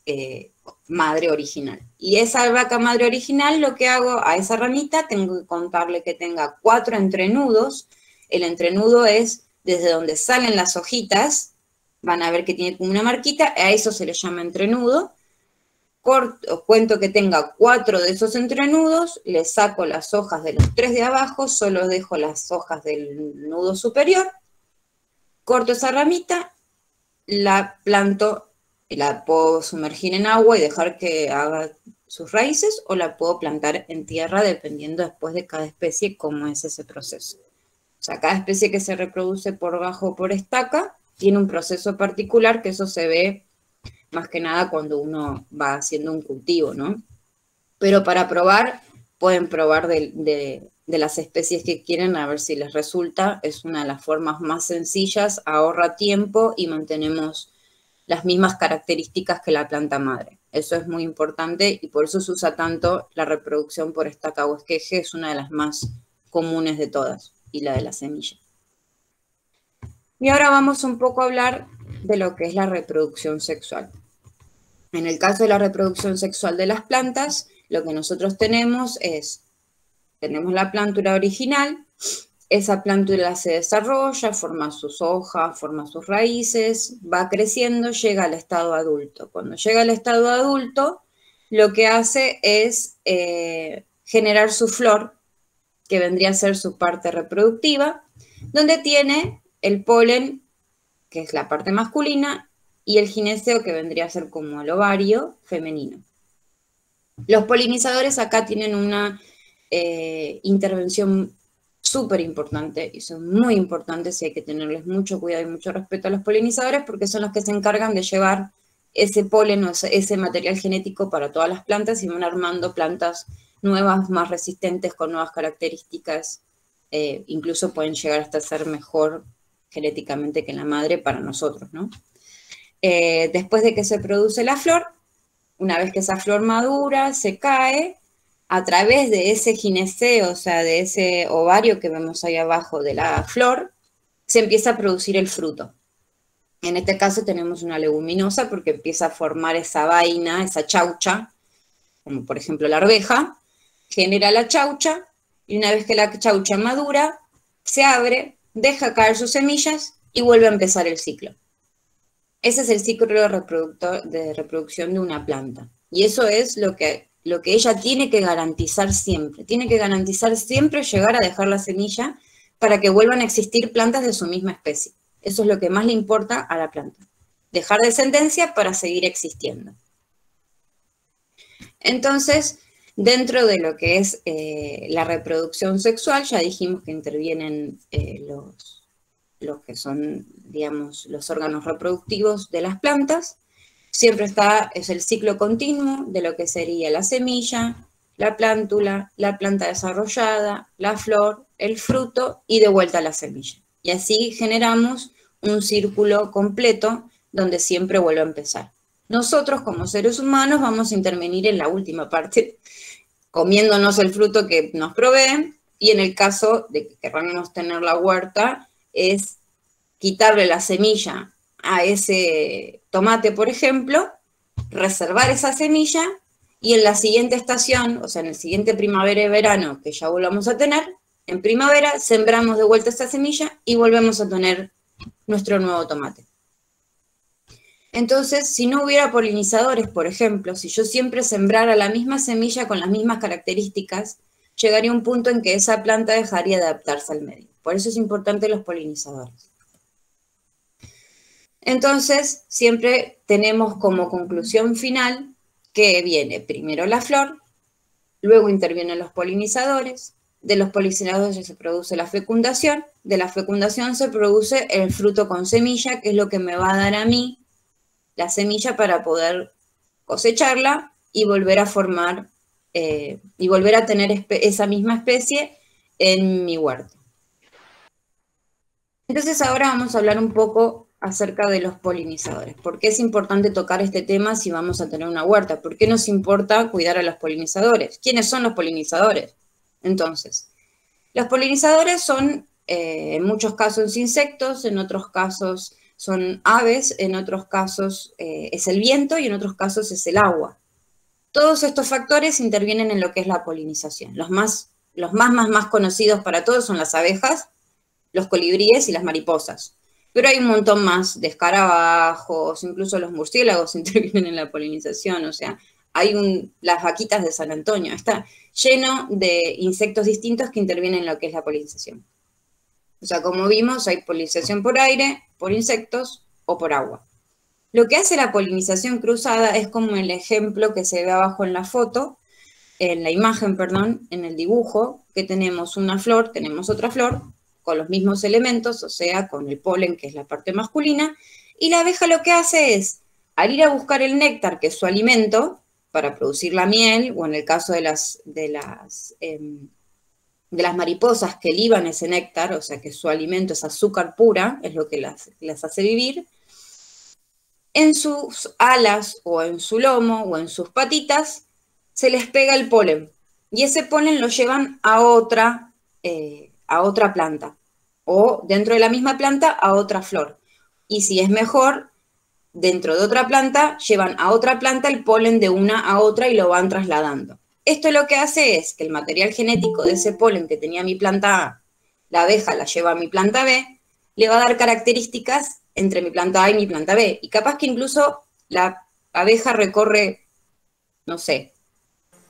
madre original. Y esa albahaca madre original, lo que hago a esa ramita, tengo que contarle que tenga 4 entrenudos. El entrenudo es desde donde salen las hojitas, van a ver que tiene como una marquita, a eso se le llama entrenudo. Cuento que tenga 4 de esos entrenudos, le saco las hojas de los 3 de abajo, solo dejo las hojas del nudo superior, corto esa ramita, la planto, la puedo sumergir en agua y dejar que haga sus raíces, o la puedo plantar en tierra dependiendo después de cada especie cómo es ese proceso. O sea, cada especie que se reproduce por gajo o por estaca tiene un proceso particular, que eso se ve más que nada cuando uno va haciendo un cultivo, ¿no? Pero para probar, pueden probar de las especies que quieren a ver si les resulta. Es una de las formas más sencillas, ahorra tiempo y mantenemos las mismas características que la planta madre. Eso es muy importante y por eso se usa tanto la reproducción por estaca o esqueje, es una de las más comunes de todas, y la de la semilla. Y ahora vamos un poco a hablar de lo que es la reproducción sexual. En el caso de la reproducción sexual de las plantas, lo que nosotros tenemos la plántula original, esa plántula se desarrolla, forma sus hojas, forma sus raíces, va creciendo, llega al estado adulto. Cuando llega al estado adulto, lo que hace es generar su flor, que vendría a ser su parte reproductiva, donde tiene el polen, que es la parte masculina, y el gineceo, que vendría a ser como el ovario femenino. Los polinizadores acá tienen una intervención súper importante y son muy importantes y hay que tenerles mucho cuidado y mucho respeto a los polinizadores porque son los que se encargan de llevar ese polen o ese material genético para todas las plantas y van armando plantas nuevas, más resistentes, con nuevas características, incluso pueden llegar hasta ser mejor genéticamente que la madre para nosotros, ¿no? Después de que se produce la flor, una vez que esa flor madura, se cae, a través de ese gineceo, o sea, de ese ovario que vemos ahí abajo de la flor, se empieza a producir el fruto. En este caso tenemos una leguminosa porque empieza a formar esa vaina, esa chaucha, como por ejemplo la arveja, genera la chaucha, y una vez que la chaucha madura, se abre, deja caer sus semillas y vuelve a empezar el ciclo. Ese es el ciclo de reproducción de una planta. Y eso es lo que ella tiene que garantizar siempre. Tiene que garantizar siempre llegar a dejar la semilla para que vuelvan a existir plantas de su misma especie. Eso es lo que más le importa a la planta. Dejar descendencia para seguir existiendo. Entonces, dentro de lo que es la reproducción sexual, ya dijimos que intervienen los que son, digamos, los órganos reproductivos de las plantas. Siempre es el ciclo continuo de lo que sería la semilla, la plántula, la planta desarrollada, la flor, el fruto y de vuelta a la semilla. Y así generamos un círculo completo donde siempre vuelve a empezar. Nosotros como seres humanos vamos a intervenir en la última parte, comiéndonos el fruto que nos proveen, y en el caso de que queramos tener la huerta, es quitarle la semilla a ese tomate, por ejemplo, reservar esa semilla, y en la siguiente estación, o sea, en el siguiente primavera y verano que ya volvamos a tener, en primavera sembramos de vuelta esa semilla y volvemos a tener nuestro nuevo tomate. Entonces, si no hubiera polinizadores, por ejemplo, si yo siempre sembrara la misma semilla con las mismas características, llegaría un punto en que esa planta dejaría de adaptarse al medio. Por eso es importante los polinizadores. Entonces, siempre tenemos como conclusión final que viene primero la flor, luego intervienen los polinizadores, de los polinizadores se produce la fecundación, de la fecundación se produce el fruto con semilla, que es lo que me va a dar a mí la semilla para poder cosecharla y volver a formar, y volver a tener esa misma especie en mi huerto. Entonces ahora vamos a hablar un poco acerca de los polinizadores. ¿Por qué es importante tocar este tema si vamos a tener una huerta? ¿Por qué nos importa cuidar a los polinizadores? ¿Quiénes son los polinizadores? Entonces, los polinizadores son, en muchos casos, insectos, en otros casos son aves, en otros casos es el viento y en otros casos es el agua. Todos estos factores intervienen en lo que es la polinización. Los más conocidos para todos son las abejas, los colibríes y las mariposas. Pero hay un montón más de escarabajos, incluso los murciélagos intervienen en la polinización, o sea, hay las vaquitas de San Antonio, está lleno de insectos distintos que intervienen en lo que es la polinización. O sea, como vimos, hay polinización por aire, por insectos o por agua. Lo que hace la polinización cruzada es como el ejemplo que se ve abajo en la foto, en la imagen, perdón, en el dibujo, que tenemos una flor, tenemos otra flor, con los mismos elementos, o sea, con el polen, que es la parte masculina, y la abeja lo que hace es, al ir a buscar el néctar, que es su alimento, para producir la miel, o en el caso de las mariposas que liban ese néctar, o sea que su alimento es azúcar pura, es lo que las hace vivir, en sus alas, o en su lomo, o en sus patitas, se les pega el polen, y ese polen lo llevan a otra planta, o dentro de la misma planta a otra flor. Y si es mejor, dentro de otra planta, llevan a otra planta el polen de una a otra y lo van trasladando. Esto lo que hace es que el material genético de ese polen que tenía mi planta A, la abeja la lleva a mi planta B, le va a dar características entre mi planta A y mi planta B. Y capaz que incluso la abeja recorre, no sé,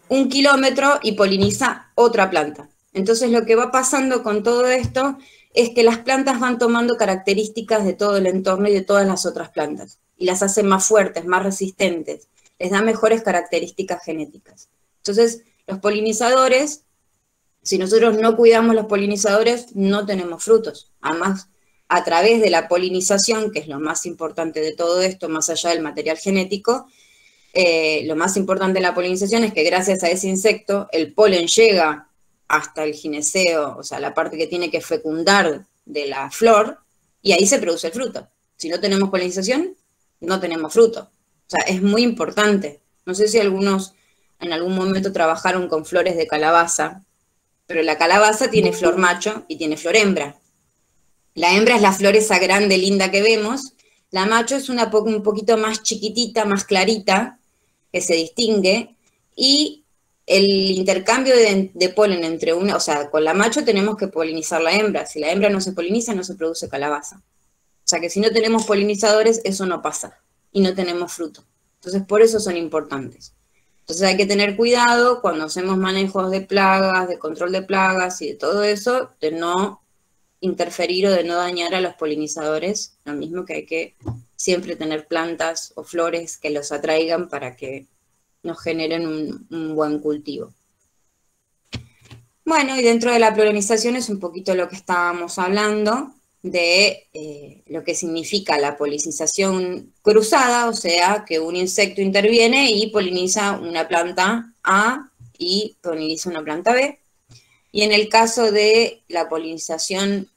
1 kilómetro y poliniza otra planta. Entonces lo que va pasando con todo esto es que las plantas van tomando características de todo el entorno y de todas las otras plantas, y las hacen más fuertes, más resistentes, les da mejores características genéticas. Entonces, los polinizadores, si nosotros no cuidamos los polinizadores, no tenemos frutos. Además, a través de la polinización, que es lo más importante de todo esto, más allá del material genético, lo más importante de la polinización es que gracias a ese insecto, el polen llega hasta el gineceo, o sea, la parte que tiene que fecundar de la flor, y ahí se produce el fruto. Si no tenemos polinización, no tenemos fruto. O sea, es muy importante. No sé si algunos en algún momento trabajaron con flores de calabaza, pero la calabaza tiene flor macho y tiene flor hembra. La hembra es la flor esa grande, linda que vemos. La macho es un poquito más chiquitita, más clarita, que se distingue, y el intercambio de polen entre una, o sea, con la macho tenemos que polinizar la hembra. Si la hembra no se poliniza, no se produce calabaza. O sea que si no tenemos polinizadores, eso no pasa y no tenemos fruto. Entonces, por eso son importantes. Entonces hay que tener cuidado cuando hacemos manejos de plagas, de control de plagas y de todo eso, de no interferir o de no dañar a los polinizadores. Lo mismo que hay que siempre tener plantas o flores que los atraigan para que nos generen un buen cultivo. Bueno, y dentro de la polinización es un poquito lo que estábamos hablando de lo que significa la polinización cruzada, o sea, que un insecto interviene y poliniza una planta A y poliniza una planta B. Y en el caso de la polinización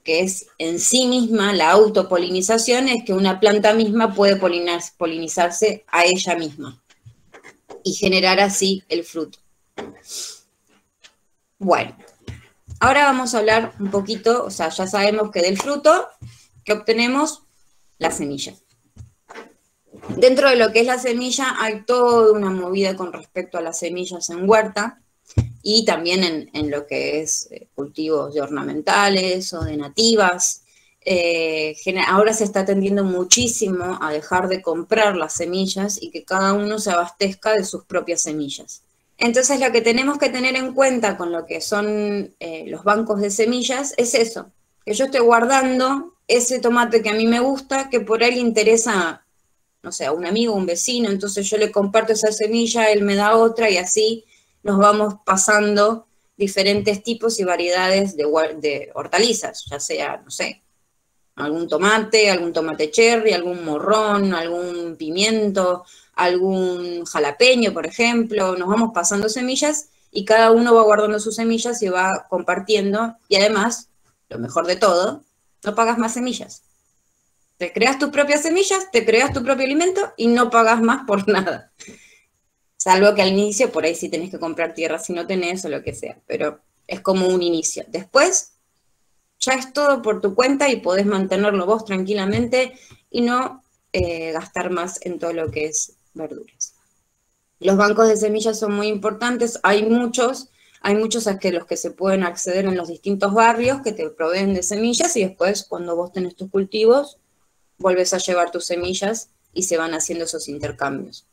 que es en sí misma, la autopolinización, es que una planta misma puede polinizarse a ella misma y generar así el fruto. Bueno, ahora vamos a hablar un poquito, o sea, ya sabemos que del fruto que obtenemos, la semilla. Dentro de lo que es la semilla hay toda una movida con respecto a las semillas en huerta y también en lo que es cultivos de ornamentales o de nativas. Ahora se está tendiendo muchísimo a dejar de comprar las semillas y que cada uno se abastezca de sus propias semillas. Entonces lo que tenemos que tener en cuenta con lo que son los bancos de semillas es eso, que yo estoy guardando ese tomate que a mí me gusta, que por ahí le interesa, no sé, a un amigo, a un vecino, entonces yo le comparto esa semilla, él me da otra y así nos vamos pasando diferentes tipos y variedades de hortalizas, ya sea, no sé, algún tomate cherry, algún morrón, algún pimiento, algún jalapeño, por ejemplo. Nos vamos pasando semillas y cada uno va guardando sus semillas y va compartiendo. Y además, lo mejor de todo, no pagas más semillas. Te creas tus propias semillas, te creas tu propio alimento y no pagas más por nada. Salvo que al inicio por ahí sí tenés que comprar tierra si no tenés o lo que sea, pero es como un inicio. Después ya es todo por tu cuenta y podés mantenerlo vos tranquilamente y no gastar más en todo lo que es verduras. Los bancos de semillas son muy importantes, hay muchos a que los que se pueden acceder en los distintos barrios que te proveen de semillas y después cuando vos tenés tus cultivos, volvés a llevar tus semillas y se van haciendo esos intercambios.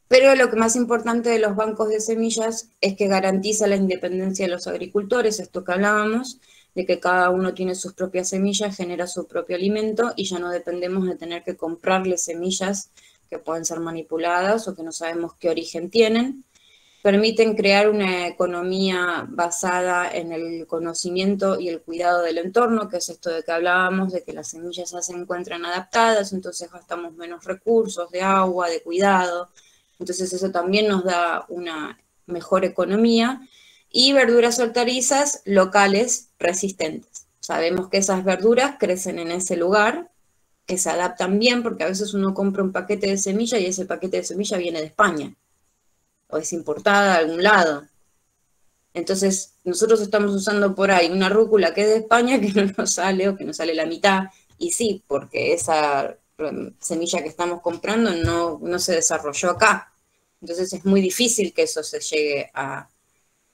Pero lo que más importante de los bancos de semillas es que garantiza la independencia de los agricultores, esto que hablábamos, de que cada uno tiene sus propias semillas, genera su propio alimento y ya no dependemos de tener que comprarle semillas que pueden ser manipuladas o que no sabemos qué origen tienen. Permiten crear una economía basada en el conocimiento y el cuidado del entorno, que es esto de que hablábamos, de que las semillas ya se encuentran adaptadas, entonces gastamos menos recursos de agua, de cuidado. Entonces eso también nos da una mejor economía. Y verduras hortalizas locales resistentes. Sabemos que esas verduras crecen en ese lugar, que se adaptan bien, porque a veces uno compra un paquete de semilla y ese paquete de semilla viene de España, o es importada de algún lado. Entonces, nosotros estamos usando por ahí una rúcula que es de España que no nos sale, o que nos sale la mitad, y sí, porque esa semilla que estamos comprando no se desarrolló acá. Entonces es muy difícil que eso se llegue a,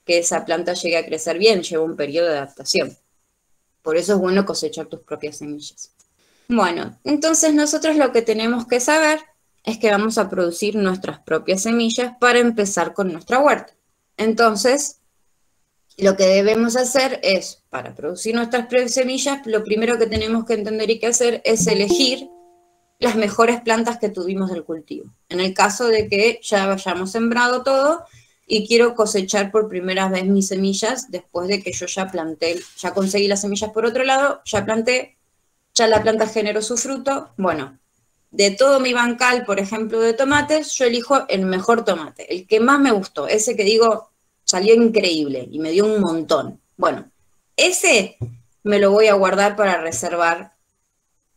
que esa planta llegue a crecer bien, lleva un periodo de adaptación. Por eso es bueno cosechar tus propias semillas. Bueno, entonces nosotros lo que tenemos que saber es que vamos a producir nuestras propias semillas para empezar con nuestra huerta. Entonces, lo que debemos hacer es, para producir nuestras propias semillas, lo primero que tenemos que entender y que hacer es elegir las mejores plantas que tuvimos del cultivo. En el caso de que ya hayamos sembrado todo y quiero cosechar por primera vez mis semillas después de que yo ya planté, ya conseguí las semillas por otro lado, ya planté, ya la planta generó su fruto. Bueno, de todo mi bancal, por ejemplo, de tomates, yo elijo el mejor tomate, el que más me gustó, ese que digo, salió increíble y me dio un montón. Bueno, ese me lo voy a guardar para reservar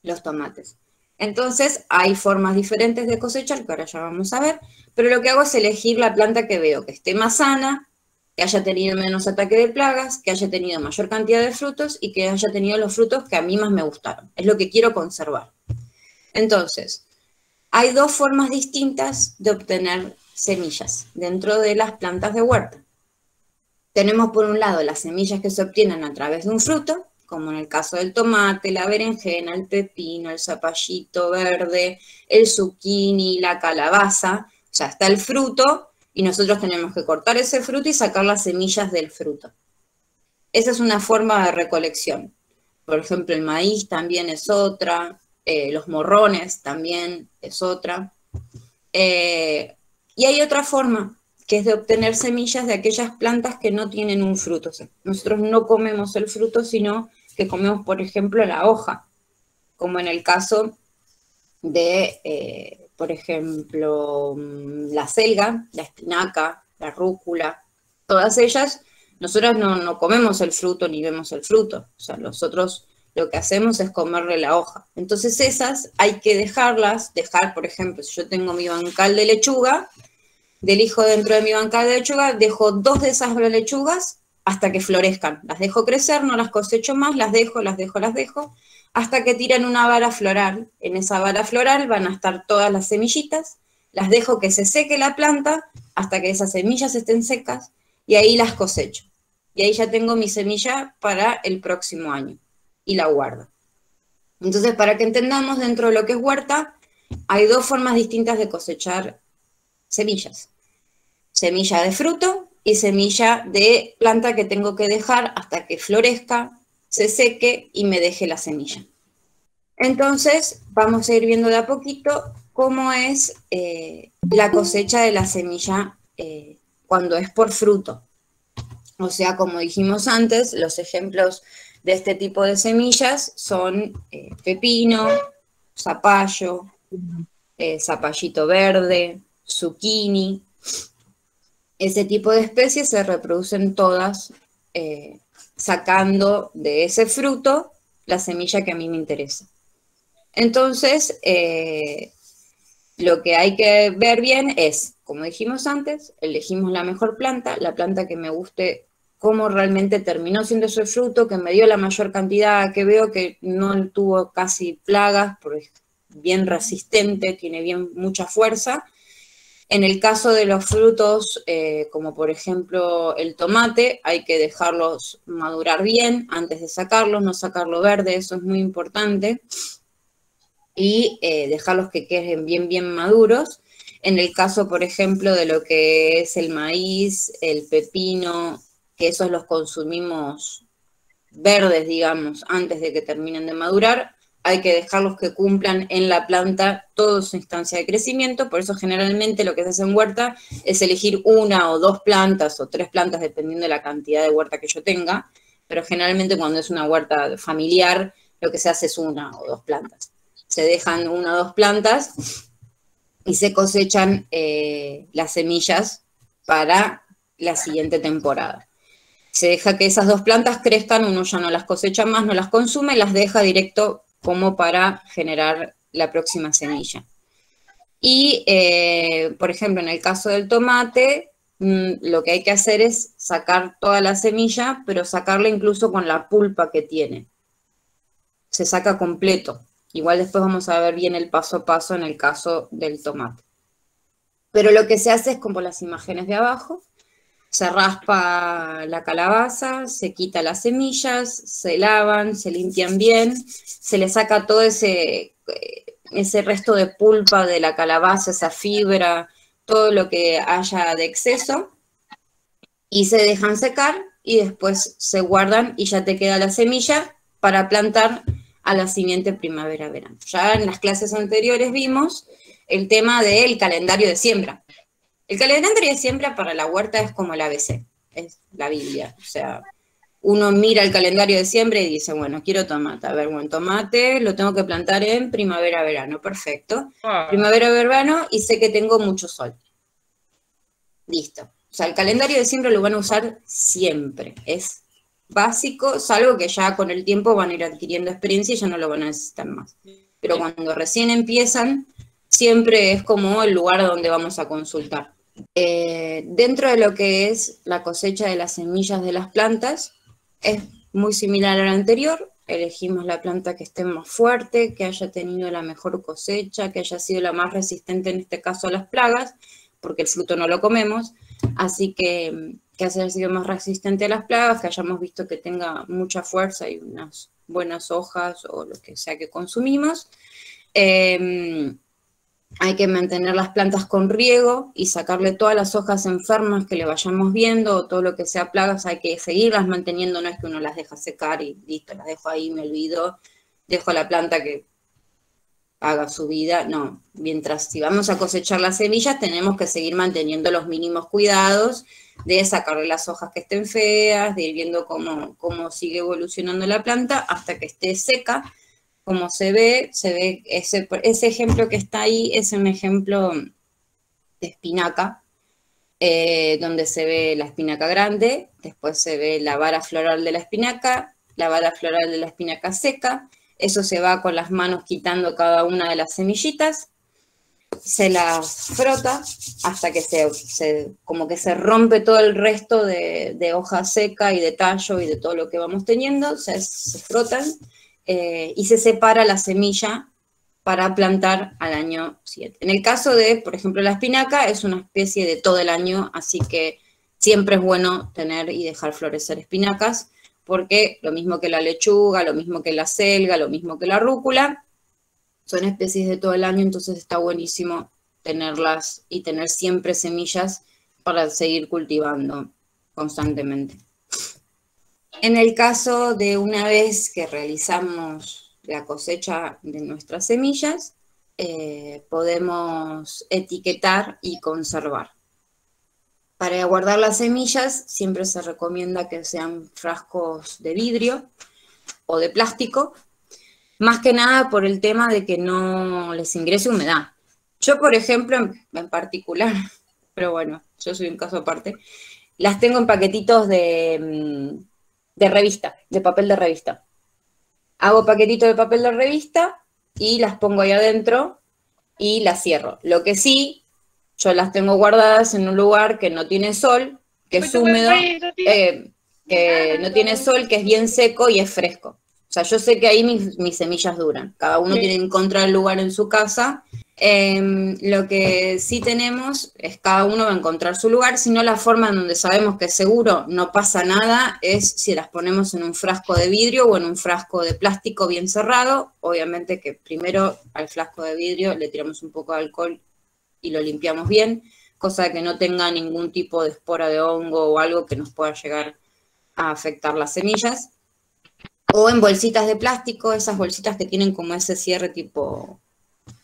los tomates. Entonces, hay formas diferentes de cosechar, que ahora ya vamos a ver, pero lo que hago es elegir la planta que veo que esté más sana, que haya tenido menos ataque de plagas, que haya tenido mayor cantidad de frutos y que haya tenido los frutos que a mí más me gustaron. Es lo que quiero conservar. Entonces, hay dos formas distintas de obtener semillas dentro de las plantas de huerta. Tenemos por un lado las semillas que se obtienen a través de un fruto como en el caso del tomate, la berenjena, el pepino, el zapallito verde, el zucchini, la calabaza. O sea, está el fruto y nosotros tenemos que cortar ese fruto y sacar las semillas del fruto. Esa es una forma de recolección. Por ejemplo, el maíz también es otra, los morrones también es otra. Y hay otra forma, que es de obtener semillas de aquellas plantas que no tienen un fruto. O sea, nosotros no comemos el fruto, sino que comemos, por ejemplo, la hoja, como en el caso de, por ejemplo, la selga, la espinaca, la rúcula, todas ellas, nosotros no comemos el fruto ni vemos el fruto. O sea, nosotros lo que hacemos es comerle la hoja. Entonces esas hay que dejar, por ejemplo, si yo tengo mi bancal de lechuga, del hijo dentro de mi bancal de lechuga, dejo 2 de esas lechugas hasta que florezcan. Las dejo crecer, no las cosecho más, las dejo, hasta que tiran una vara floral. En esa vara floral van a estar todas las semillitas, las dejo que se seque la planta hasta que esas semillas estén secas y ahí las cosecho. Y ahí ya tengo mi semilla para el próximo año y la guardo. Entonces, para que entendamos, dentro de lo que es huerta, hay 2 formas distintas de cosechar semillas. Semilla de fruto y semilla de planta que tengo que dejar hasta que florezca, se seque y me deje la semilla. Entonces, vamos a ir viendo de a poquito cómo es la cosecha de la semilla cuando es por fruto. O sea, como dijimos antes, los ejemplos de este tipo de semillas son pepino, zapallo, zapallito verde, zucchini. Ese tipo de especies se reproducen todas sacando de ese fruto la semilla que a mí me interesa. Entonces, lo que hay que ver bien es, como dijimos antes, elegimos la mejor planta, la planta que me guste cómo realmente terminó siendo ese fruto, que me dio la mayor cantidad, que veo que no tuvo casi plagas, porque es bien resistente, tiene bien mucha fuerza. En el caso de los frutos, como por ejemplo el tomate, hay que dejarlos madurar bien antes de sacarlos, no sacarlo verde, eso es muy importante. Y dejarlos que queden bien maduros. En el caso, por ejemplo, de lo que es el maíz, el pepino, que esos los consumimos verdes, digamos, antes de que terminen de madurar, hay que dejarlos que cumplan en la planta toda su instancia de crecimiento. Por eso generalmente lo que se hace en huerta es elegir 1 o 2 plantas o 3 plantas, dependiendo de la cantidad de huerta que yo tenga, pero generalmente cuando es una huerta familiar, lo que se hace es 1 o 2 plantas. Se dejan 1 o 2 plantas y se cosechan las semillas para la siguiente temporada. Se deja que esas 2 plantas crezcan, uno ya no las cosecha más, no las consume, las deja directo como para generar la próxima semilla. Y, por ejemplo, en el caso del tomate, lo que hay que hacer es sacar toda la semilla, pero sacarla incluso con la pulpa que tiene. Se saca completo. Igual después vamos a ver bien el paso a paso en el caso del tomate. Pero lo que se hace es como las imágenes de abajo, se raspa la calabaza, se quita las semillas, se lavan, se limpian bien, se le saca todo ese resto de pulpa de la calabaza, esa fibra, todo lo que haya de exceso, y se dejan secar y después se guardan y ya te queda la semilla para plantar a la siguiente primavera-verano. Ya en las clases anteriores vimos el tema del calendario de siembra. El calendario de siembra para la huerta es como el ABC, es la Biblia. O sea, uno mira el calendario de siembra y dice, bueno, quiero tomate. A ver, bueno, tomate lo tengo que plantar en primavera-verano, perfecto. Primavera-verano y sé que tengo mucho sol. Listo. O sea, el calendario de siembra lo van a usar siempre. Es básico, salvo que ya con el tiempo van a ir adquiriendo experiencia y ya no lo van a necesitar más. Pero cuando recién empiezan, siempre es como el lugar donde vamos a consultar. Dentro de lo que es la cosecha de las semillas de las plantas, es muy similar a la anterior. Elegimos la planta que esté más fuerte, que haya tenido la mejor cosecha, que haya sido la más resistente en este caso a las plagas, porque el fruto no lo comemos. Así que que haya sido más resistente a las plagas, que hayamos visto que tenga mucha fuerza y unas buenas hojas o lo que sea que consumimos. Hay que mantener las plantas con riego y sacarle todas las hojas enfermas que le vayamos viendo, o todo lo que sea plagas, hay que seguirlas manteniendo, no es que uno las deja secar y listo, las dejo ahí, me olvido, dejo la planta que haga su vida, no. Mientras, si vamos a cosechar las semillas, tenemos que seguir manteniendo los mínimos cuidados de sacarle las hojas que estén feas, de ir viendo cómo sigue evolucionando la planta hasta que esté seca. Como se ve ese ejemplo que está ahí es un ejemplo de espinaca, donde se ve la espinaca grande, después se ve la vara floral de la espinaca seca, eso se va con las manos quitando cada una de las semillitas, se las frota hasta que como que se rompe todo el resto de hoja seca y de tallo y de todo lo que vamos teniendo, se frotan y se separa la semilla para plantar al año 7. En el caso de, por ejemplo, la espinaca, es una especie de todo el año, así que siempre es bueno tener y dejar florecer espinacas, porque lo mismo que la lechuga, lo mismo que la selga, lo mismo que la rúcula, son especies de todo el año, entonces está buenísimo tenerlas y tener siempre semillas para seguir cultivando constantemente. En el caso de una vez que realizamos la cosecha de nuestras semillas, podemos etiquetar y conservar. Para guardar las semillas siempre se recomienda que sean frascos de vidrio o de plástico, más que nada por el tema de que no les ingrese humedad. Yo, por ejemplo, en particular, pero bueno, yo soy un caso aparte, las tengo en paquetitos de revista, de papel de revista. Hago paquetitos de papel de revista y las pongo ahí adentro y las cierro. Lo que sí, yo las tengo guardadas en un lugar que no tiene sol, que es húmedo, que no tiene sol, que es bien seco y es fresco. O sea, yo sé que ahí mis semillas duran. Cada uno tiene que encontrar el lugar en su casa. Lo que sí tenemos es cada uno va a encontrar su lugar, sino la forma en donde sabemos que seguro no pasa nada es si las ponemos en un frasco de vidrio o en un frasco de plástico bien cerrado. Obviamente que primero al frasco de vidrio le tiramos un poco de alcohol y lo limpiamos bien, cosa de que no tenga ningún tipo de espora de hongo o algo que nos pueda llegar a afectar las semillas. O en bolsitas de plástico, esas bolsitas que tienen como ese cierre tipo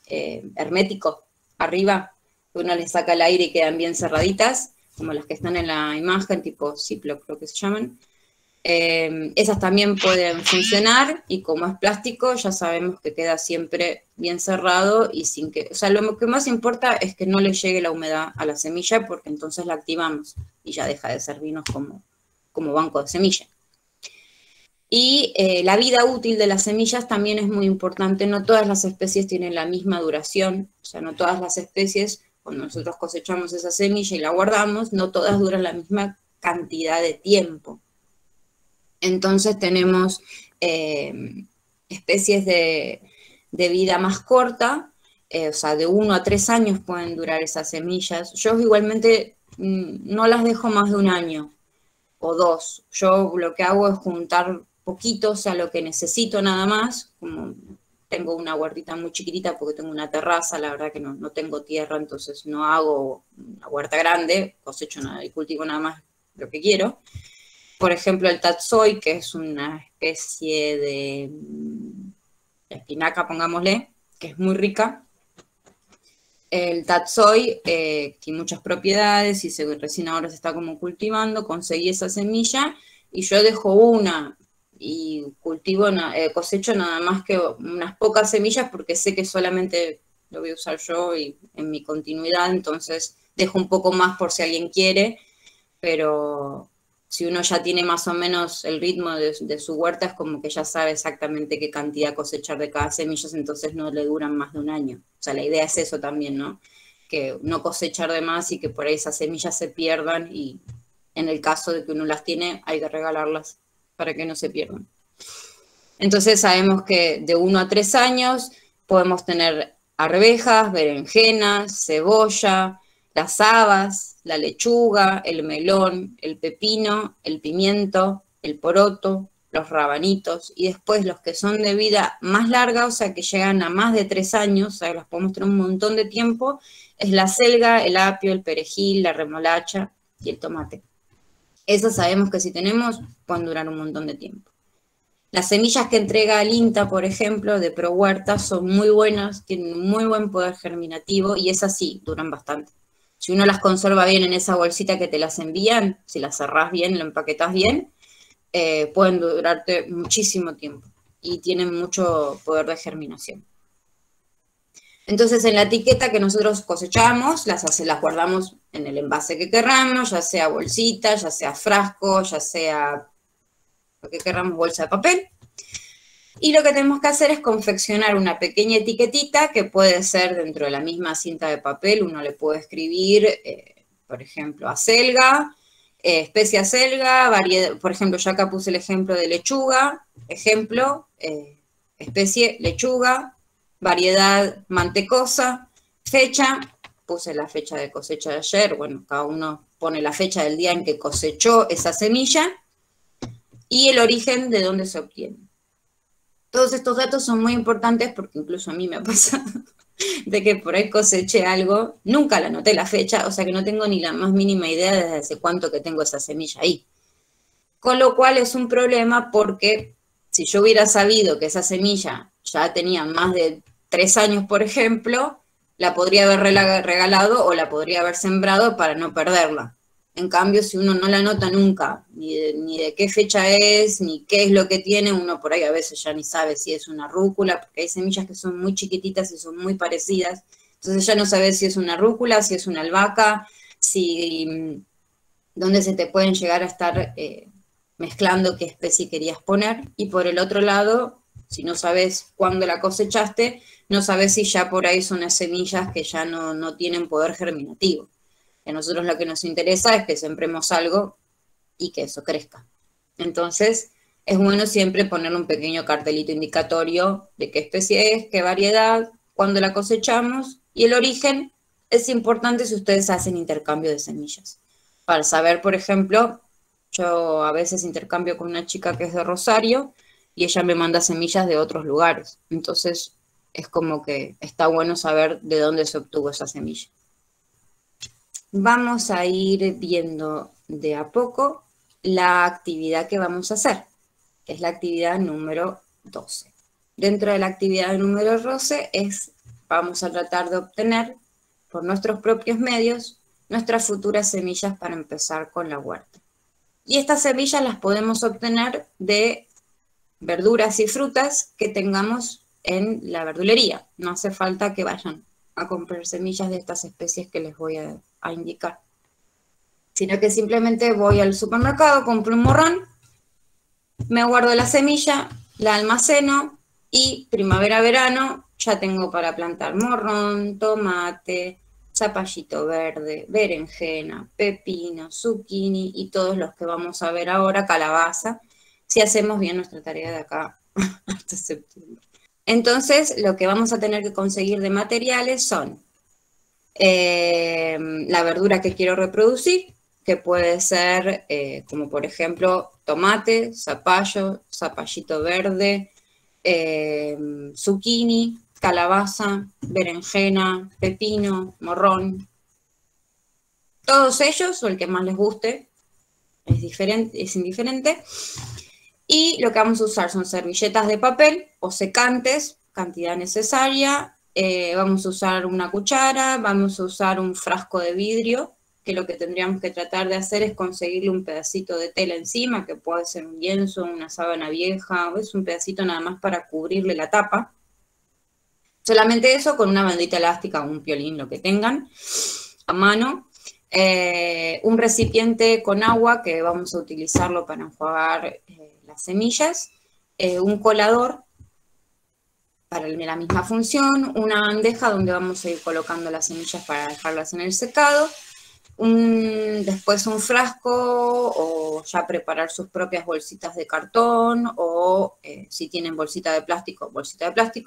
hermético arriba, que uno les saca el aire y quedan bien cerraditas, como las que están en la imagen, tipo Ziploc, creo que se llaman. Esas también pueden funcionar y como es plástico ya sabemos que queda siempre bien cerrado y sin que, o sea, lo que más importa es que no le llegue la humedad a la semilla porque entonces la activamos y ya deja de servirnos como banco de semilla. Y la vida útil de las semillas también es muy importante. No todas las especies tienen la misma duración. O sea, no todas las especies, cuando nosotros cosechamos esa semilla y la guardamos, no todas duran la misma cantidad de tiempo. Entonces tenemos especies de vida más corta, o sea, de 1 a 3 años pueden durar esas semillas. Yo igualmente no las dejo más de 1 año o 2. Yo lo que hago es juntar poquito, o sea, lo que necesito nada más, como tengo una huertita muy chiquitita porque tengo una terraza, la verdad que no tengo tierra, entonces no hago una huerta grande, cosecho nada y cultivo nada más lo que quiero. Por ejemplo, el tatsoi, que es una especie de espinaca, pongámosle, que es muy rica. El tatsoi tiene muchas propiedades y recién ahora se está como cultivando, conseguí esa semilla y yo dejo una y cosecho nada más que unas pocas semillas porque sé que solamente lo voy a usar yo y en mi continuidad, entonces dejo un poco más por si alguien quiere, pero si uno ya tiene más o menos el ritmo de su huerta, es como que ya sabe exactamente qué cantidad cosechar de cada semilla, entonces no le duran más de 1 año. O sea, la idea es eso también, ¿no? Que no cosechar de más y que por ahí esas semillas se pierdan y en el caso de que uno las tiene, hay que regalarlas para que no se pierdan. Entonces sabemos que de 1 a 3 años podemos tener arvejas, berenjenas, cebolla, las habas, la lechuga, el melón, el pepino, el pimiento, el poroto, los rabanitos, y después los que son de vida más larga, o sea, que llegan a más de 3 años, o sea, los podemos tener un montón de tiempo, es la selga, el apio, el perejil, la remolacha y el tomate. Esas sabemos que si tenemos, pueden durar un montón de tiempo. Las semillas que entrega el INTA, por ejemplo, de Pro Huerta, son muy buenas, tienen un muy buen poder germinativo y esas sí, duran bastante. Si uno las conserva bien en esa bolsita que te las envían, si las cerrás bien, lo empaquetás bien, pueden durarte muchísimo tiempo y tienen mucho poder de germinación. Entonces, en la etiqueta que nosotros cosechamos, las guardamos en el envase que querramos, ya sea bolsita, ya sea frasco, ya sea lo que querramos, bolsa de papel. Y lo que tenemos que hacer es confeccionar una pequeña etiquetita que puede ser dentro de la misma cinta de papel. Uno le puede escribir, por ejemplo, acelga, especie acelga, variedad, por ejemplo, yo acá puse el ejemplo de lechuga, ejemplo, especie lechuga, variedad mantecosa, fecha, puse la fecha de cosecha de ayer, bueno, cada uno pone la fecha del día en que cosechó esa semilla y el origen de dónde se obtiene. Todos estos datos son muy importantes porque incluso a mí me ha pasado de que por ahí coseché algo, nunca la anoté la fecha, o sea que no tengo ni la más mínima idea desde hace cuánto que tengo esa semilla ahí. Con lo cual es un problema porque si yo hubiera sabido que esa semilla ya tenía más de 3 años, por ejemplo, la podría haber regalado o la podría haber sembrado para no perderla. En cambio, si uno no la anota nunca, ni de qué fecha es, ni qué es lo que tiene, uno por ahí a veces ya ni sabe si es una rúcula, porque hay semillas que son muy chiquititas y son muy parecidas. Entonces ya no sabes si es una rúcula, si es una albahaca, si dónde se te pueden llegar a estar mezclando qué especie querías poner. Y por el otro lado, si no sabes cuándo la cosechaste, no sabes si ya por ahí son unas semillas que ya no tienen poder germinativo. A nosotros lo que nos interesa es que sembremos algo y que eso crezca. Entonces, es bueno siempre poner un pequeño cartelito indicatorio de qué especie es, qué variedad, cuándo la cosechamos y el origen es importante si ustedes hacen intercambio de semillas. Para saber, por ejemplo, yo a veces intercambio con una chica que es de Rosario y ella me manda semillas de otros lugares. Entonces, es como que está bueno saber de dónde se obtuvo esa semilla. Vamos a ir viendo de a poco la actividad que vamos a hacer, que es la actividad número 12. Dentro de la actividad número 12 vamos a tratar de obtener por nuestros propios medios nuestras futuras semillas para empezar con la huerta. Y estas semillas las podemos obtener de verduras y frutas que tengamos en la verdulería. No hace falta que vayan a comprar semillas de estas especies que les voy a indicar, sino que simplemente voy al supermercado, compro un morrón, me guardo la semilla, la almaceno y primavera-verano ya tengo para plantar morrón, tomate, zapallito verde, berenjena, pepino, zucchini y todos los que vamos a ver ahora, calabaza, si hacemos bien nuestra tarea de acá hasta septiembre. Entonces, lo que vamos a tener que conseguir de materiales son la verdura que quiero reproducir, que puede ser como por ejemplo tomate, zapallo, zapallito verde, zucchini, calabaza, berenjena, pepino, morrón. Todos ellos, o el que más les guste, es indiferente. Y lo que vamos a usar son servilletas de papel o secantes, cantidad necesaria. Vamos a usar una cuchara, vamos a usar un frasco de vidrio, que lo que tendríamos que tratar de hacer es conseguirle un pedacito de tela encima, que puede ser un lienzo, una sábana vieja, o es un pedacito nada más para cubrirle la tapa. Solamente eso, con una bandita elástica o un piolín, lo que tengan, a mano. Un recipiente con agua, que vamos a utilizarlo para enjuagar las semillas. Un colador, para la misma función, una bandeja donde vamos a ir colocando las semillas para dejarlas en el secado, después un frasco o ya preparar sus propias bolsitas de cartón o si tienen bolsita de plástico,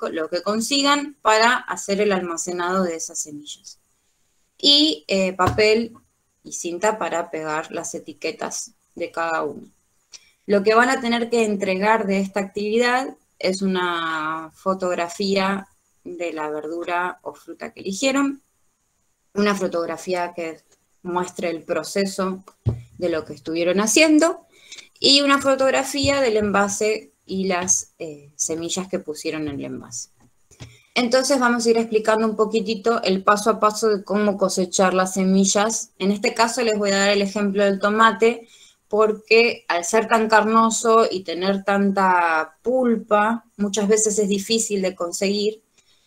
lo que consigan para hacer el almacenado de esas semillas. y papel y cinta para pegar las etiquetas de cada uno. Lo que van a tener que entregar de esta actividad es una fotografía de la verdura o fruta que eligieron, una fotografía que muestre el proceso de lo que estuvieron haciendo y una fotografía del envase y las semillas que pusieron en el envase. Entonces vamos a ir explicando un poquitito el paso a paso de cómo cosechar las semillas. En este caso les voy a dar el ejemplo del tomate, porque al ser tan carnoso y tener tanta pulpa, muchas veces es difícil de conseguir.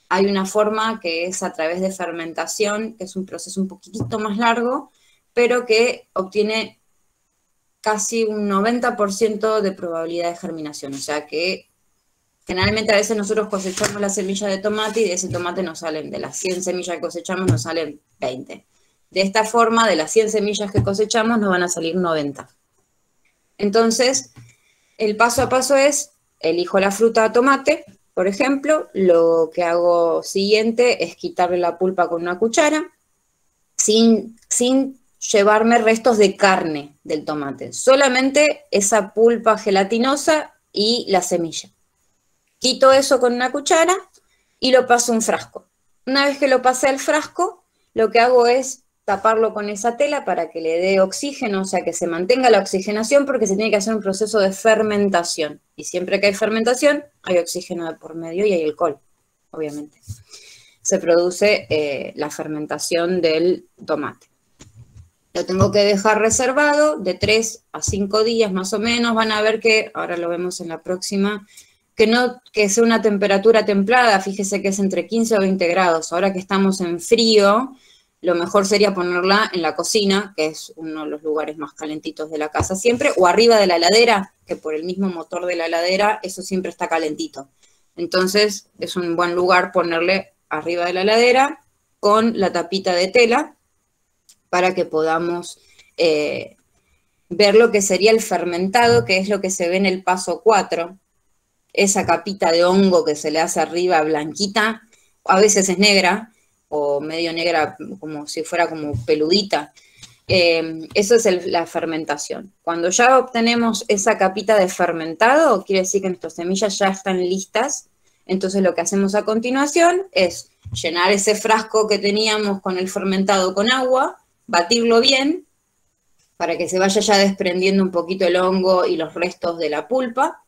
Hay una forma que es a través de fermentación, que es un proceso un poquitito más largo, pero que obtiene casi un 90% de probabilidad de germinación. O sea que generalmente a veces nosotros cosechamos la semilla de tomate y de ese tomate nos salen, de las 100 semillas que cosechamos, nos salen 20. De esta forma, de las 100 semillas que cosechamos, nos van a salir 90. Entonces, el paso a paso es, elijo la fruta de tomate, por ejemplo, lo que hago siguiente es quitarle la pulpa con una cuchara, sin llevarme restos de carne del tomate, solamente esa pulpa gelatinosa y la semilla. Quito eso con una cuchara y lo paso a un frasco. Una vez que lo pasé al frasco, lo que hago es taparlo con esa tela para que le dé oxígeno, o sea, que se mantenga la oxigenación, porque se tiene que hacer un proceso de fermentación. Y siempre que hay fermentación, hay oxígeno de por medio y hay alcohol, obviamente. Se produce la fermentación del tomate. Lo tengo que dejar reservado de 3 a 5 días más o menos. Van a ver que, ahora lo vemos en la próxima, que sea una temperatura templada, fíjese que es entre 15 o 20 grados. Ahora que estamos en frío, lo mejor sería ponerla en la cocina, que es uno de los lugares más calentitos de la casa siempre, o arriba de la heladera, que por el mismo motor de la heladera, eso siempre está calentito. Entonces, es un buen lugar ponerle arriba de la heladera con la tapita de tela para que podamos ver lo que sería el fermentado, que es lo que se ve en el paso 4. Esa capita de hongo que se le hace arriba blanquita, a veces es negra, o medio negra, como si fuera como peludita. Eso es la fermentación. Cuando ya obtenemos esa capita de fermentado, quiere decir que nuestras semillas ya están listas. Entonces lo que hacemos a continuación es llenar ese frasco que teníamos con el fermentado con agua, batirlo bien, para que se vaya ya desprendiendo un poquito el hongo y los restos de la pulpa.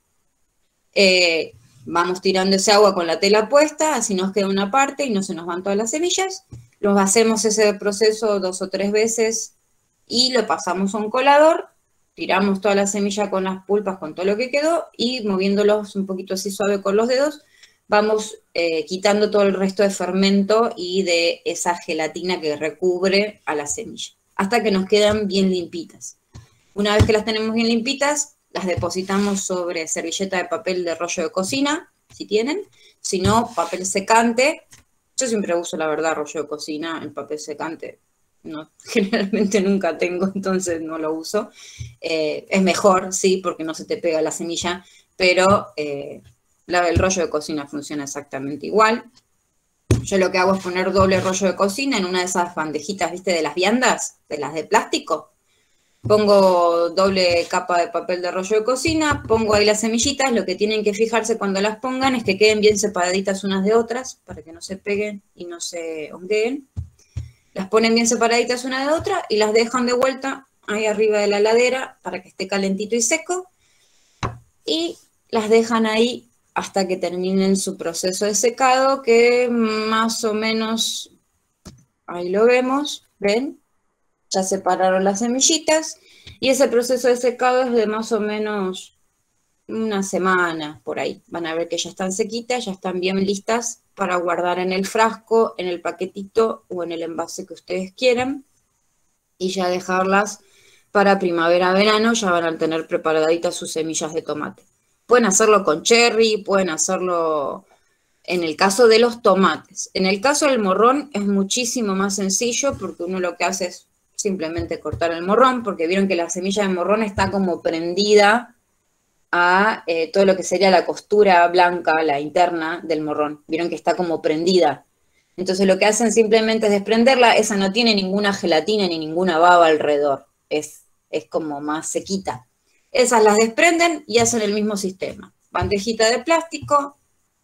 Vamos tirando ese agua con la tela puesta, así nos queda una parte y no se nos van todas las semillas. Los hacemos ese proceso 2 o 3 veces y lo pasamos a un colador, tiramos toda la semilla con las pulpas, con todo lo que quedó, y moviéndolos un poquito así suave con los dedos, vamos quitando todo el resto de fermento y de esa gelatina que recubre a la semilla, hasta que nos quedan bien limpitas. Una vez que las tenemos bien limpitas, las depositamos sobre servilleta de papel de rollo de cocina, si tienen. Si no, papel secante. Yo siempre uso, la verdad, rollo de cocina. El papel secante no, generalmente nunca tengo, entonces no lo uso. Es mejor, sí, porque no se te pega la semilla, pero el rollo de cocina funciona exactamente igual. Yo lo que hago es poner doble rollo de cocina en una de esas bandejitas, ¿viste? De las viandas, de las de plástico. Pongo doble capa de papel de rollo de cocina, pongo ahí las semillitas. Lo que tienen que fijarse cuando las pongan es que queden bien separaditas unas de otras, para que no se peguen y no se hongueen. Las ponen bien separaditas una de otra y las dejan de vuelta ahí arriba de la heladera para que esté calentito y seco. Y las dejan ahí hasta que terminen su proceso de secado, que más o menos, ahí lo vemos, ¿ven? Ya separaron las semillitas y ese proceso de secado es de más o menos una semana por ahí. Van a ver que ya están sequitas, ya están bien listas para guardar en el frasco, en el paquetito o en el envase que ustedes quieran, y ya dejarlas para primavera-verano. Ya van a tener preparaditas sus semillas de tomate. Pueden hacerlo con cherry, pueden hacerlo en el caso de los tomates. En el caso del morrón es muchísimo más sencillo, porque uno lo que hace es simplemente cortar el morrón, porque vieron que la semilla de morrón está como prendida a todo lo que sería la costura blanca, la interna del morrón. Vieron que está como prendida. Entonces lo que hacen simplemente es desprenderla, esa no tiene ninguna gelatina ni ninguna baba alrededor, es como más sequita. Esas las desprenden y hacen el mismo sistema. Bandejita de plástico,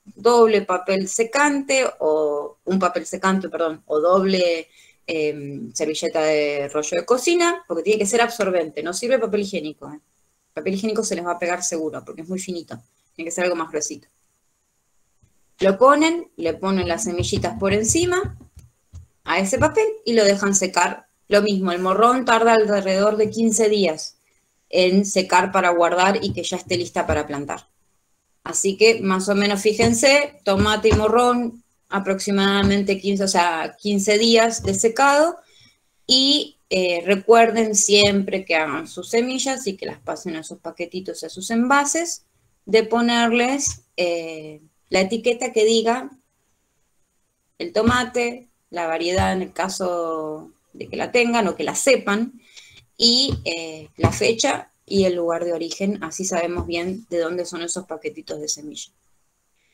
doble papel secante, o un papel secante, perdón, o doble servilleta de rollo de cocina, porque tiene que ser absorbente, no sirve papel higiénico. Papel higiénico se les va a pegar seguro, porque es muy finito, tiene que ser algo más gruesito. Lo ponen, le ponen las semillitas por encima a ese papel y lo dejan secar. Lo mismo, el morrón tarda alrededor de 15 días en secar para guardar y que ya esté lista para plantar. Así que más o menos fíjense, tomate y morrón aproximadamente 15 días de secado y recuerden siempre que hagan sus semillas y que las pasen a sus paquetitos y a sus envases, de ponerles la etiqueta que diga el tomate, la variedad en el caso de que la tengan o que la sepan, y la fecha y el lugar de origen, así sabemos bien de dónde son esos paquetitos de semilla.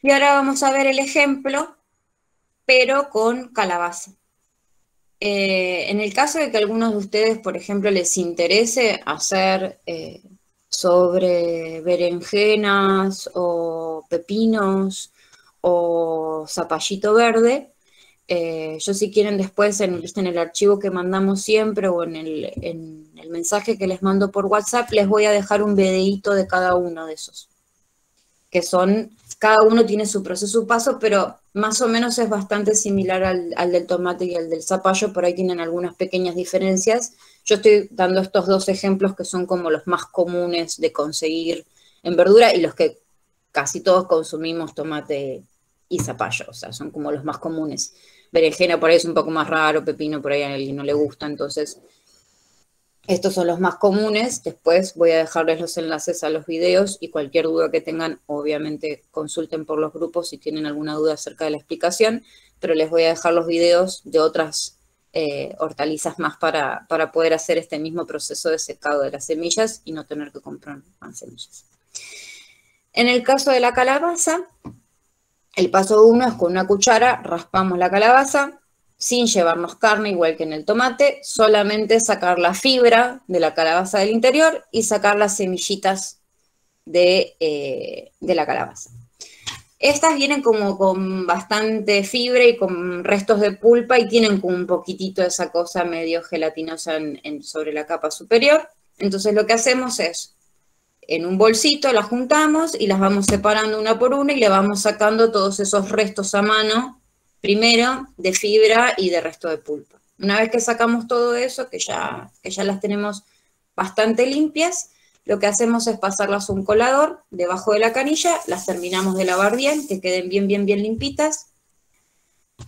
Y ahora vamos a ver el ejemplo, pero con calabaza. En el caso de que a algunos de ustedes, por ejemplo, les interese hacer sobre berenjenas o pepinos o zapallito verde, yo si quieren después en el archivo que mandamos siempre o en el mensaje que les mando por WhatsApp, les voy a dejar un videíto de cada uno de esos. Que son, cada uno tiene su proceso, su paso, pero más o menos es bastante similar al del tomate y al del zapallo, por ahí tienen algunas pequeñas diferencias. Yo estoy dando estos dos ejemplos que son como los más comunes de conseguir en verdura y los que casi todos consumimos tomate y zapallo, o sea, son como los más comunes. Berenjena por ahí es un poco más raro, pepino por ahí a alguien no le gusta, entonces estos son los más comunes. Después voy a dejarles los enlaces a los videos y cualquier duda que tengan, obviamente consulten por los grupos si tienen alguna duda acerca de la explicación, pero les voy a dejar los videos de otras hortalizas más para poder hacer este mismo proceso de secado de las semillas y no tener que comprar más semillas. En el caso de la calabaza, el paso 1 es con una cuchara raspamos la calabaza sin llevarnos carne, igual que en el tomate, solamente sacar la fibra de la calabaza del interior y sacar las semillitas de la calabaza. Estas vienen como con bastante fibra y con restos de pulpa y tienen como un poquitito de esa cosa medio gelatinosa sobre la capa superior. Entonces lo que hacemos es, en un bolsito las juntamos y las vamos separando una por una y le vamos sacando todos esos restos a mano, primero de fibra y de resto de pulpa. Una vez que sacamos todo eso, que ya las tenemos bastante limpias, lo que hacemos es pasarlas a un colador debajo de la canilla, las terminamos de lavar bien, que queden bien limpitas.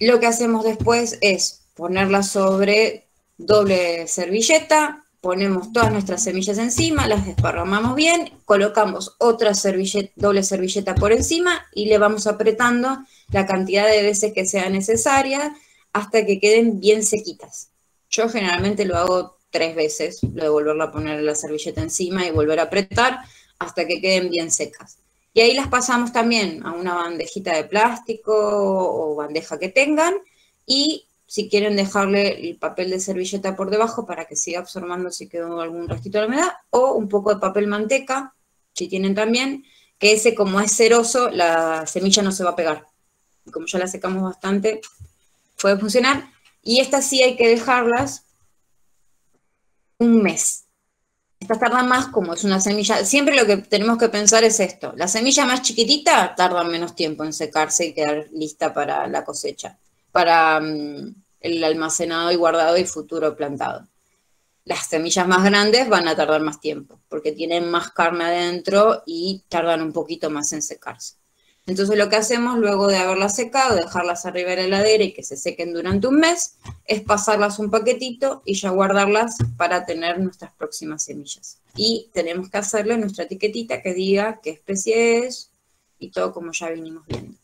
Lo que hacemos después es ponerlas sobre doble servilleta, ponemos todas nuestras semillas encima, las desparramamos bien, colocamos otra doble servilleta por encima y le vamos apretando la cantidad de veces que sea necesaria hasta que queden bien sequitas. Yo generalmente lo hago 3 veces, lo de volverla a poner la servilleta encima y volver a apretar hasta que queden bien secas. Y ahí las pasamos también a una bandejita de plástico o bandeja que tengan y si quieren dejarle el papel de servilleta por debajo para que siga absorbiendo si quedó algún restito de humedad, o un poco de papel manteca, si tienen también, que ese como es ceroso, la semilla no se va a pegar. Y como ya la secamos bastante, puede funcionar. Y estas sí hay que dejarlas un mes. Estas tardan más, como es una semilla. Siempre lo que tenemos que pensar es esto. La semilla más chiquitita tarda menos tiempo en secarse y quedar lista para la cosecha, para el almacenado y guardado y futuro plantado. Las semillas más grandes van a tardar más tiempo, porque tienen más carne adentro y tardan un poquito más en secarse. Entonces lo que hacemos luego de haberlas secado, dejarlas arriba de la heladera y que se sequen durante un mes, es pasarlas un paquetito y ya guardarlas para tener nuestras próximas semillas. Y tenemos que hacerle nuestra etiquetita que diga qué especie es y todo como ya vinimos viendo.